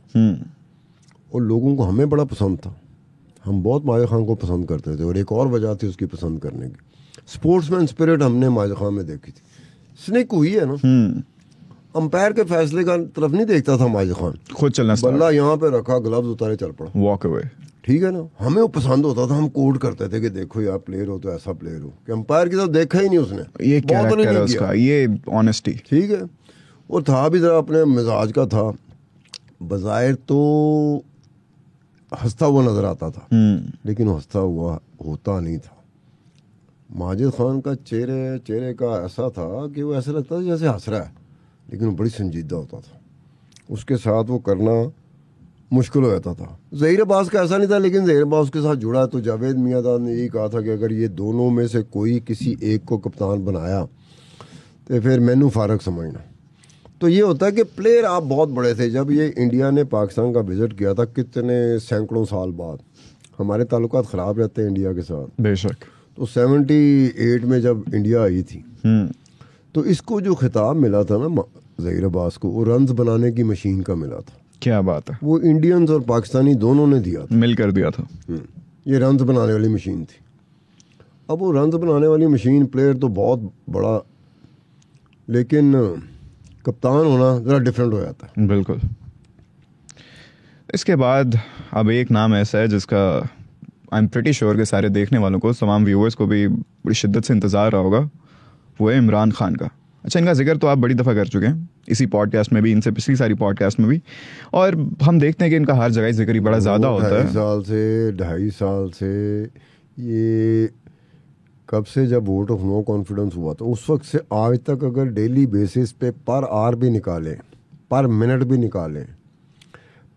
और लोगों को हमें बड़ा पसंद था। हम बहुत माजिद खान को पसंद करते थे, और एक और वजह थी उसकी पसंद करने की, स्पोर्ट्समैन स्पिरिट हमने माजिद खान में देखी थी। स्निक हुई है ना, अंपायर के फैसले का तरफ नहीं देखता था माजिद खान, खुद चलना, बल्ला यहाँ पे रखा, ग्लव्स उतारे, चल पड़ा, वॉक अवे। ठीक है ना, हमें वो पसंद होता था। हम कोड करते थे कि देखो यार प्लेयर हो तो ऐसा प्लेयर हो, कि अंपायर की तरफ देखा ही नहीं उसने, ये कैरेक्टर है उसका, ये ऑनेस्टी, ठीक है। और था भी जरा अपने मिजाज का था, बज़ाहिर तो हंसता हुआ नजर आता था, लेकिन वो हंसता हुआ होता नहीं था। माजिद खान का चेहरे का ऐसा था कि वो ऐसा लगता था जैसे हंस रहा है, लेकिन वो बड़ी संजीदा होता था। उसके साथ वो करना मुश्किल हो जाता था। ज़हीर अब्बास का ऐसा नहीं था, लेकिन ज़हीर अब्बास के साथ जुड़ा तो जावेद मियांदाद ने यही कहा था कि अगर ये दोनों में से कोई किसी एक को कप्तान बनाया तो फिर मैनू फारक समझना। तो ये होता है कि प्लेयर आप बहुत बड़े थे जब ये इंडिया ने पाकिस्तान का विजिट किया था, कितने सैकड़ों साल बाद। हमारे ताल्लुकात ख़राब रहते हैं इंडिया के साथ, बेशक। तो 78 में जब इंडिया आई थी, तो इसको जो खिताब मिला था ना ज़हीर अब्बास को, वो रन्स बनाने की मशीन का मिला था। क्या बात है, वो इंडियंस और पाकिस्तानी दोनों ने दिया था, मिलकर दिया था। ये रन्स बनाने वाली मशीन थी। अब वो रन्स बनाने वाली मशीन, प्लेयर तो बहुत बड़ा, लेकिन कप्तान होना ज़रा डिफरेंट हो जाता है। बिल्कुल। इसके बाद अब एक नाम ऐसा है जिसका आई एम प्रीटी श्योर कि सारे देखने वालों को, तमाम व्यूअर्स को भी बड़ी शिद्दत से इंतज़ार रहा होगा, वो है इमरान खान का। अच्छा, इनका जिक्र तो आप बड़ी दफ़ा कर चुके हैं, इसी पॉडकास्ट में भी, इनसे पिछली सारी पॉडकास्ट में भी, और हम देखते हैं कि इनका हर जगह जिक्र ही बड़ा ज़्यादा होता है। 2.5 साल से ये कब से जब वोट ऑफ नो कॉन्फिडेंस हुआ था उस वक्त से आज तक अगर डेली बेसिस पे पर आवर भी निकालें, पर मिनट भी निकालें,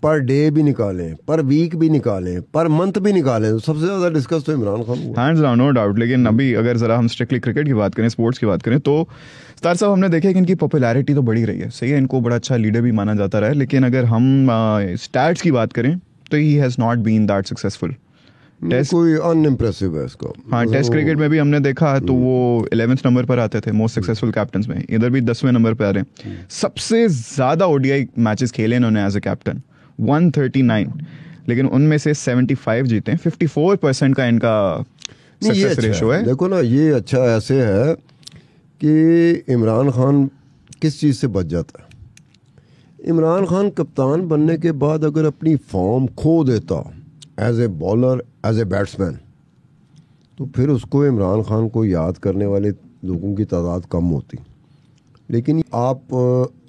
पर डे भी निकालें, पर वीक भी निकालें, पर मंथ भी निकालें, तो सबसे ज़्यादा डिस्कस तो इमरान खान हुआ, हैंड्स डाउन, नो डाउट। लेकिन अभी अगर ज़रा हम स्ट्रिक्टली क्रिकेट की बात करें, स्पोर्ट्स की बात करें, तो स्टार साहब हमने देखा कि इनकी पॉपुलैरिटी तो बढ़ी रही है, सही है, इनको बड़ा अच्छा लीडर भी माना जाता रहा है, लेकिन अगर हम स्टैट्स की बात करें तो he has not been that successful. Test कोई अनइम्प्रेसिव है इसका। हाँ, टेस्ट क्रिकेट में भी हमने देखा तो वो 11th नंबर पर आते थे मोस्ट सक्सेसफुल कैप्टन में, इधर भी 10वें नंबर पर आ रहे हैं। सबसे ज़्यादा ओडीआई मैचेस खेले इन्होंने एज ए कैप्टन 139, लेकिन उनमें से 75 जीते हैं। 54% का इनका सक्सेस रेशो है। देखो ना, ये अच्छा ऐसे है कि इमरान खान किस चीज़ से बच जाता है। इमरान खान कप्तान बनने के बाद अगर अपनी फॉर्म खो देता as a bowler, as a batsman, तो फिर उसको इमरान खान को याद करने वाले लोगों की तादाद कम होती। लेकिन आप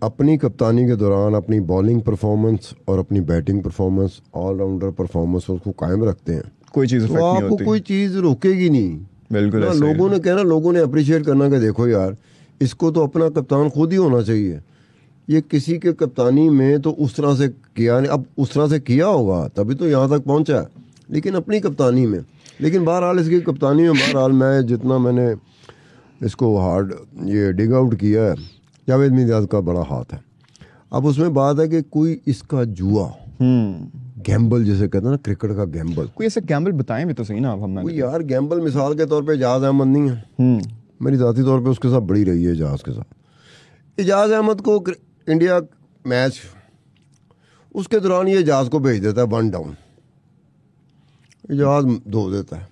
अपनी कप्तानी के दौरान अपनी बॉलिंग परफॉर्मेंस और अपनी बैटिंग परफॉर्मेंस, ऑलराउंडर परफॉर्मेंस उसको कायम रखते हैं, कोई चीज़ तो आपको कोई चीज़ रोकेगी नहीं। बिल्कुल ना, लोगों ने कहना, लोगों ने अप्रिशिएट करना कि देखो यार, इसको तो अपना कप्तान खुद ही होना चाहिए। ये किसी के कप्तानी में तो उस तरह से किया नहीं, अब उस तरह से किया होगा तभी तो यहाँ तक पहुँचा है, लेकिन अपनी कप्तानी में। लेकिन बहरहाल इसकी कप्तानी में, बहरहाल मैं जितना मैंने इसको हार्ड ये डिग आउट किया है, जावेद मियां का बड़ा हाथ है। अब उसमें बात है कि कोई इसका जुआ, गैम्बल जिसे कहते हैं ना, क्रिकेट का गैम्बल, कोई ऐसे गैम्बल बताएं भी तो सही ना। अब हम यार गैम्बल मिसाल के तौर पे एजाज अहमद नहीं है, मेरी ज़ाती तौर पे उसके साथ बड़ी रही है एजाज के साथ। एजाज अहमद को इंडिया मैच, उसके दौरान ये एजाज को भेज देता है 1 डाउन, एजाज धो देता है।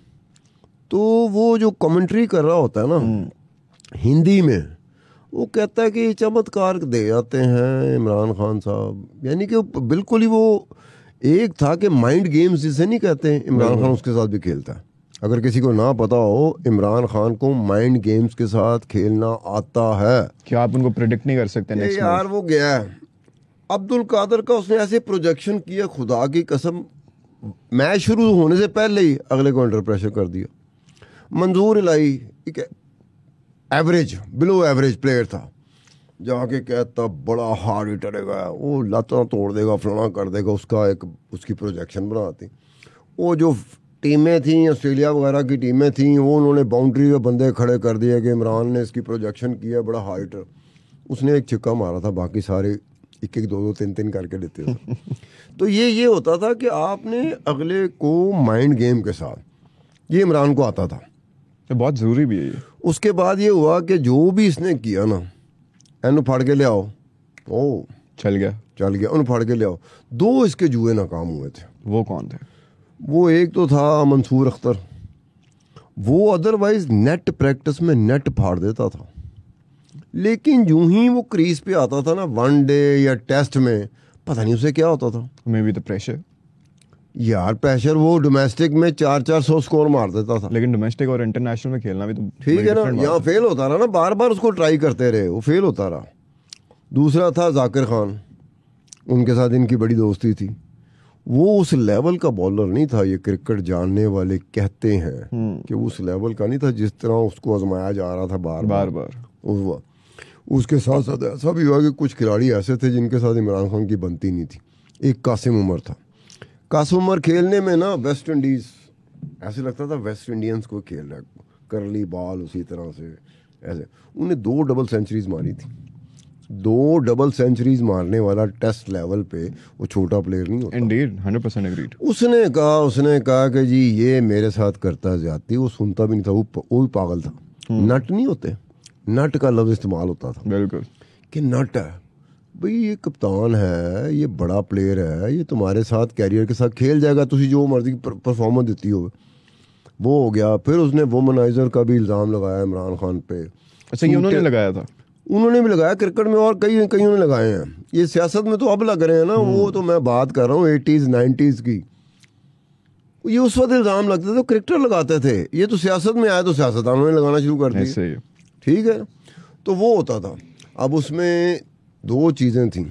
तो वो जो कमेंट्री कर रहा होता है ना हिंदी में, वो कहता है कि चमत्कार दे जाते हैं इमरान खान साहब। यानी कि बिल्कुल ही वो एक था कि माइंड गेम्स जिसे नहीं कहते, इमरान खान उसके साथ भी खेलता है। अगर किसी को ना पता हो, इमरान खान को माइंड गेम्स के साथ खेलना आता है। क्या आप उनको प्रेडिक्ट नहीं कर सकते नेक्स्ट यार वो गया है अब्दुल कादर का, उसने ऐसे प्रोजेक्शन किया, खुदा की कसम, मैच शुरू होने से पहले ही अगले को अंडर प्रेशर कर दिया। मंजूर इलाही एक एवरेज, बिलो एवरेज प्लेयर था, जाके कहता बड़ा हार्ड हिटर है, वो लाता तोड़ देगा, फलाना कर देगा, उसकी प्रोजेक्शन बनाती। वो जो टीमें थी, ऑस्ट्रेलिया वगैरह की टीमें थी, वो उन्होंने बाउंड्री पे बंदे खड़े कर दिए कि इमरान ने इसकी प्रोजेक्शन किया बड़ा हार्ड हिटर। उसने एक छिक्का मारा था, बाकी सारे 1-1, 2-2, 3-3 करके लेते थे। तो ये होता था कि आपने अगले को माइंड गेम के साथ, ये इमरान को आता था, तो बहुत ज़रूरी भी है ये। उसके बाद ये हुआ कि जो भी इसने किया ना, एनु फाड़ के ले आओ, ओ चल गया, उन फाड़ के ले आओ। 2 इसके जुए नाकाम हुए थे। वो कौन थे? वो एक तो था मंसूर अख्तर, वो अदरवाइज नेट प्रैक्टिस में नेट फाड़ देता था, लेकिन यूं ही वो क्रीज पे आता था ना वनडे या टेस्ट में, पता नहीं उसे क्या होता था। May be the pressure. यार प्रेशर, वो डोमेस्टिक में 400 स्कोर मार देता था, लेकिन डोमेस्टिक और इंटरनेशनल में खेलना भी तो ठीक है ना। यहाँ फेल होता रहा ना, बार बार उसको ट्राई करते रहे, वो फेल होता रहा। दूसरा था जाकिर खान, उनके साथ इनकी बड़ी दोस्ती थी। वो उस लेवल का बॉलर नहीं था, ये क्रिकेट जानने वाले कहते हैं कि उस लेवल का नहीं था जिस तरह उसको आजमाया जा रहा था बार। उसके साथ साथ ऐसा भी हुआ कि कुछ खिलाड़ी ऐसे थे जिनके साथ इमरान खान की बनती नहीं थी। एक कासिम उमर था, कासिम उमर खेलने में ना वेस्ट इंडीज़ ऐसे लगता था वेस्ट इंडियंस को खेल रहा है, करली बॉल उसी तरह से ऐसे। उन्हें 2 डबल सेंचुरीज मारी थी। 2 डबल सेंचुरीज मारने वाला टेस्ट लेवल पे वो छोटा प्लेयर नहीं होता। Indeed, 100% agreed. उसने कहा कि जी ये मेरे साथ करता ज्यादती। वो सुनता भी नहीं था, वो भी पागल था। नट नहीं होते, नट का लफ्ज इस्तेमाल होता था, बिल्कुल, कि नट है भाई, ये कप्तान है, ये बड़ा प्लेयर है, ये तुम्हारे साथ कैरियर के साथ खेल जाएगा, तुझे जो मर्जी परफॉर्मेंस देती हो। वो हो गया। फिर उसने वोमनाइजर का भी इल्ज़ाम लगाया इमरान खान पे। अच्छा, ये उन्होंने लगाया था? उन्होंने भी लगाया क्रिकेट में, और कईयों ने लगाए हैं। ये सियासत में तो अब लग रहे हैं ना, वो तो मैं बात कर रहा हूँ 80s 90s की। ये उस वक्त इल्ज़ाम लगते थे, क्रिकेटर लगाते थे। ये तो सियासत में आया तो सियासतदानों ने लगाना शुरू कर दिया, ठीक है। तो वो होता था। अब उसमें 2 चीज़ें थी,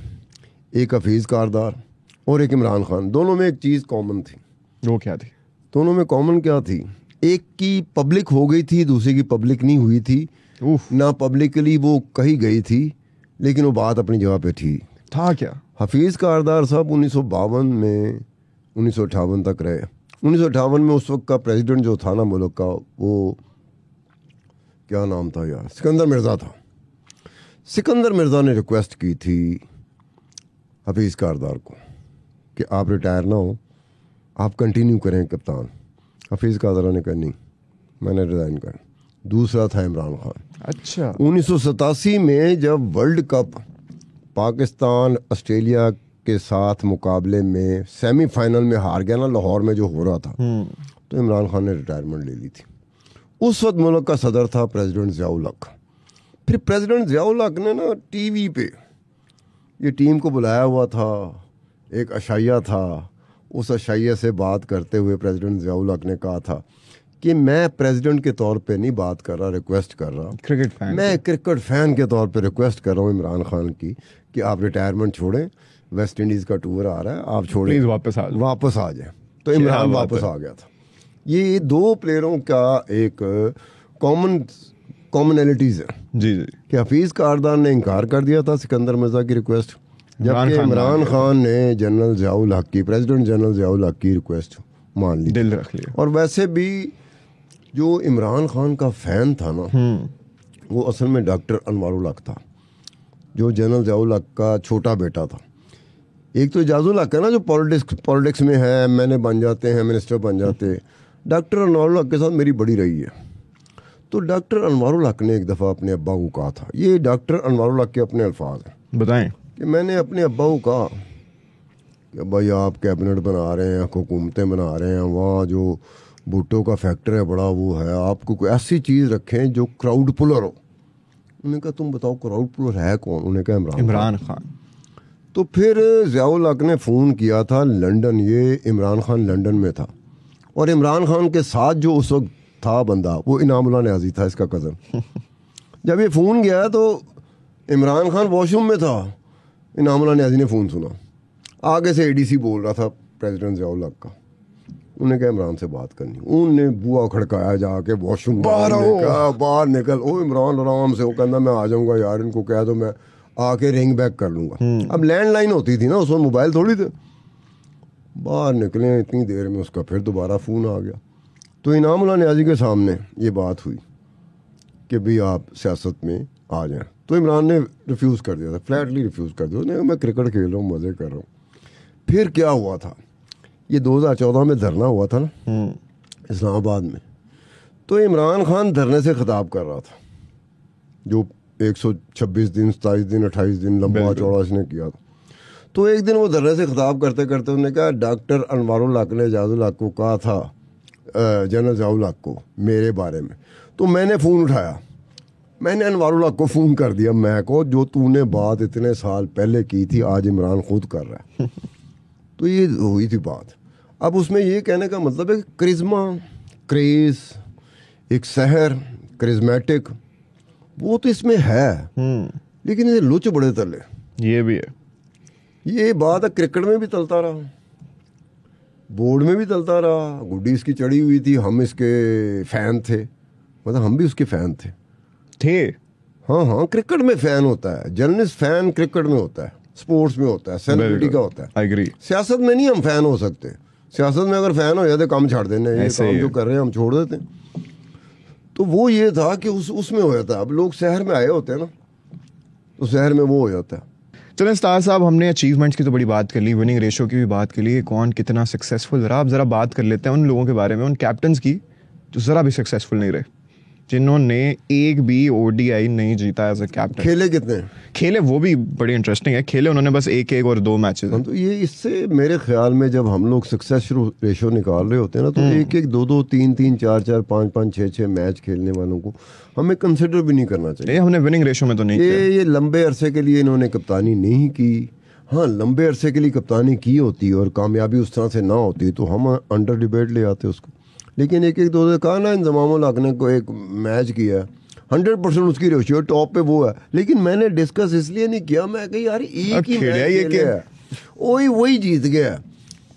एक हफीज़ कारदार और एक इमरान खान। दोनों में एक चीज़ कॉमन थी। वो क्या थी? दोनों में कॉमन क्या थी? एक की पब्लिक हो गई थी, दूसरी की पब्लिक नहीं हुई थी। ना पब्लिकली वो कही गई थी, लेकिन वो बात अपनी जगह पे थी। था क्या? हफीज़ कारदार साहब 1952 में 1958 तक रहे। 1958 में उस वक्त का प्रेसिडेंट जो था ना मुल्क का, वो क्या नाम था यार, सिकंदर मिर्ज़ा था। सिकंदर मिर्ज़ा ने रिक्वेस्ट की थी हफीज़ कारदार को कि आप रिटायर ना हो, आप कंटिन्यू करें कप्तान। हफीज़ कादरा ने कहा नहीं, मैंने रिज़ाइन कर। दूसरा था इमरान खान। अच्छा। 1987 में जब वर्ल्ड कप पाकिस्तान ऑस्ट्रेलिया के साथ मुकाबले में सेमीफाइनल में हार गया ना, लाहौर में जो हो रहा था, तो इमरान खान ने रिटायरमेंट ले ली थी। उस वक्त मुल्क का सदर था प्रेसिडेंट ज़ियाउल हक। फिर प्रेसिडेंट ज़ियाउल हक ने ना टीवी पे ये टीम को बुलाया हुआ था, एक अशाइया था। उस अशाइया से बात करते हुए प्रेसिडेंट ज़ियाउल हक ने कहा था कि मैं प्रेसिडेंट के तौर पे नहीं बात कर रहा, रिक्वेस्ट कर रहा, क्रिकेट फैन, मैं क्रिकेट फ़ैन के तौर पे रिक्वेस्ट कर रहा हूँ इमरान खान की कि आप रिटायरमेंट छोड़ें, वेस्ट इंडीज़ का टूर आ रहा है, आप छोड़ें, प्लीज़ वापस आ जाए। तो इमरान वापस आ गया था। ये दो प्लेयरों का एक कॉमनैलिटीज़ है जी जी, कि हफीज़ कारदान ने इनकार कर दिया था सिकंदर मिर्ज़ा की रिक्वेस्ट, जबकि इमरान खान ने जनरल ज़ियाउल हक की, प्रेसिडेंट जनरल ज़ियाउल हक की रिक्वेस्ट मान ली, दिल रख लिया। और वैसे भी जो इमरान खान का फ़ैन था ना, वो असल में डॉक्टर अनवारुल हक था, जो जनरल ज़ियाउल हक का छोटा बेटा था। एक तो एजाजुल हक है ना, जो पॉलिटिक्स में है, मैंने बन जाते हैं, मिनिस्टर बन जाते। डॉक्टर अनवारुल हक के साथ मेरी बड़ी रही है। तो डॉक्टर अनवारुल हक ने एक दफ़ा अपने अब्बा को कहा था, ये डॉक्टर अनवारुल हक के अपने अल्फाज हैं, बताएं, कि मैंने अपने अब्बा को कहा कि भाई आप कैबिनेट बना रहे हैं, हुकूमतें बना रहे हैं, वहाँ जो भुट्टो का फैक्टर है बड़ा वो है, आपको कोई ऐसी चीज़ रखें जो क्राउड पुलर हो। उन्होंने कहा तुम बताओ क्राउड पुलर है कौन? उन्होंने कहा इमरान खान। तो फिर ज़ियाउल हक ने फ़ोन किया था लंदन, ये इमरान खान लंदन में था, और इमरान खान के साथ जो उस वक्त था बंदा, वो इनामुल्लाह न्याज़ी था, इसका कज़न। जब ये फ़ोन गया तो इमरान खान वॉशरूम में था, इनामुल्लाह न्याज़ी ने फ़ोन सुना, आगे से एडीसी बोल रहा था प्रेसिडेंट ज़ियाउल हक का। उन्होंने कहा इमरान से बात करनी। उन्होंने बुआ खड़काया जाके वॉशरूम, बाहर निकल। ओ इमरान आराम से, वो कहना मैं आ जाऊँगा यार, इनको कह दो मैं आके रिंग बैक कर लूँगा। अब लैंडलाइन होती थी ना उस वक्त, मोबाइल थोड़ी थे। बाहर निकले, इतनी देर में उसका फिर दोबारा फ़ोन आ गया। तो इनामुल्लाह न्याज़ी के सामने ये बात हुई कि भाई आप सियासत में आ जाएं। तो इमरान ने रिफ्यूज़ कर दिया था, फ्लैटली रिफ्यूज़ कर दिया। उसने मैं क्रिकेट खेल रहा हूँ, मज़े कर रहा हूँ। फिर क्या हुआ था, ये 2014 में धरना हुआ था ना इस्लामाबाद में। तो इमरान खान धरने से खिताब कर रहा था, जो 126 दिन 27 दिन 28 दिन लंबा चौड़ा इसने किया था। तो एक दिन वो धरने से खिताब करते करते उन्होंने कहा डॉक्टर अनवारुल हक ने ज़ियाउल हक को कहा था, जनरल ज़ियाउल हक को, मेरे बारे में। तो मैंने फ़ोन उठाया, मैंने अनवारुल हक को फ़ोन कर दिया, मैं को जो तूने बात इतने साल पहले की थी आज इमरान खुद कर रहा है। तो ये हुई थी बात। अब उसमें ये कहने का मतलब है कि करिश्मा, क्रेज़, एक सहर, करिश्मेटिक, वो तो इसमें है, लेकिन ये लुच बड़े तले, ये भी है। ये बात है क्रिकेट में भी चलता रहा, बोर्ड में भी चलता रहा। गुड्डी इसकी चढ़ी हुई थी, हम इसके फ़ैन थे, मतलब हम भी उसके फ़ैन थे। हाँ हाँ, क्रिकेट में फ़ैन होता है, जर्नलिस्ट फ़ैन क्रिकेट में होता है, स्पोर्ट्स में होता है, सेलिब्रिटी का होता है। I agree. सियासत में नहीं हम फ़ैन हो सकते। सियासत में अगर फ़ैन हो जाते काम छाड़ देने, ये काम जो कर रहे हैं हम छोड़ देते हैं। तो वो ये था कि उसमें हो जाता है। अब लोग शहर में आए होते हैं ना, तो शहर में वो हो जाता है। चलें स्टार साहब, हमने अचीवमेंट्स की तो बड़ी बात कर ली, विनिंग रेशो की भी बात कर ली, कौन कितना सक्सेसफुल रहा। अब ज़रा बात कर लेते हैं उन लोगों के बारे में, उन कैप्टन्स की जो ज़रा भी सक्सेसफुल नहीं रहे, जिन्होंने एक भी ओडीआई नहीं जीता एज ए कैप्टन। खेले कितने? खेले वो भी बड़ी इंटरेस्टिंग है, खेले उन्होंने बस एक और 2 मैचेस। तो ये इससे मेरे ख्याल में जब हम लोग सक्सेस रेशो निकाल रहे होते हैं ना, तो 1-1, 2-2, 3-3, 4-4, 5-5, 6-6 मैच खेलने वालों को हमें कंसिडर भी नहीं करना चाहिए। हमने विनिंग रेशो में तो नहीं किया। ये लंबे अरसे के लिए इन्होंने कप्तानी नहीं की। हाँ, लंबे अरसे के लिए कप्तानी की होती और कामयाबी उस तरह से ना होती तो हम अंडर डिबेट ले आते उसको। लेकिन 1-1, 2-2 कहा ना, इंजमामुल हक ने को एक मैच किया, 100% उसकी रेशियो टॉप पे वो है। लेकिन मैंने डिस्कस इसलिए नहीं किया, मैं कही यार एक ही मैच खेला, वही जीत गया,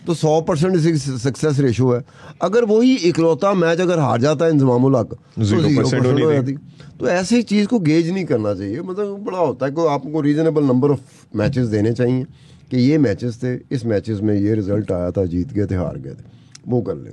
तो 100% सक्सेस रेशियो है। अगर वही इकलौता मैच अगर हार जाता है इंजमामुल हक तो 0% हो जाती। तो ऐसी चीज़ को गेज नहीं करना चाहिए। मतलब बड़ा होता है कि आपको रीजनेबल नंबर ऑफ मैचेस देने चाहिए कि ये मैचेस थे, इस मैचेस में ये रिजल्ट आया था, जीत गए थे, हार गए थे, वो कर लें।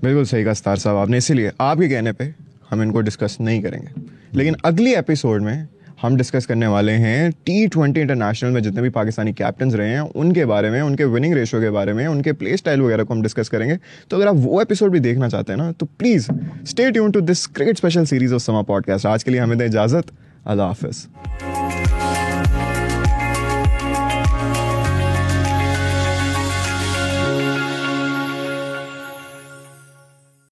बिल्कुल सही कहा स्टार साहब आपने, इसीलिए आपके कहने पे हम इनको डिस्कस नहीं करेंगे। लेकिन अगली एपिसोड में हम डिस्कस करने वाले हैं T20 इंटरनेशनल में जितने भी पाकिस्तानी कैप्टन्स रहे हैं उनके बारे में, उनके विनिंग रेशो के बारे में, उनके प्ले स्टाइल वगैरह को हम डिस्कस करेंगे। तो अगर आप वो एपिसोड भी देखना चाहते हैं ना तो please stay tune to this cricket special series of Samaa podcast. आज के लिए हमें दें इजाज़त। अल्लाह हाफिज़।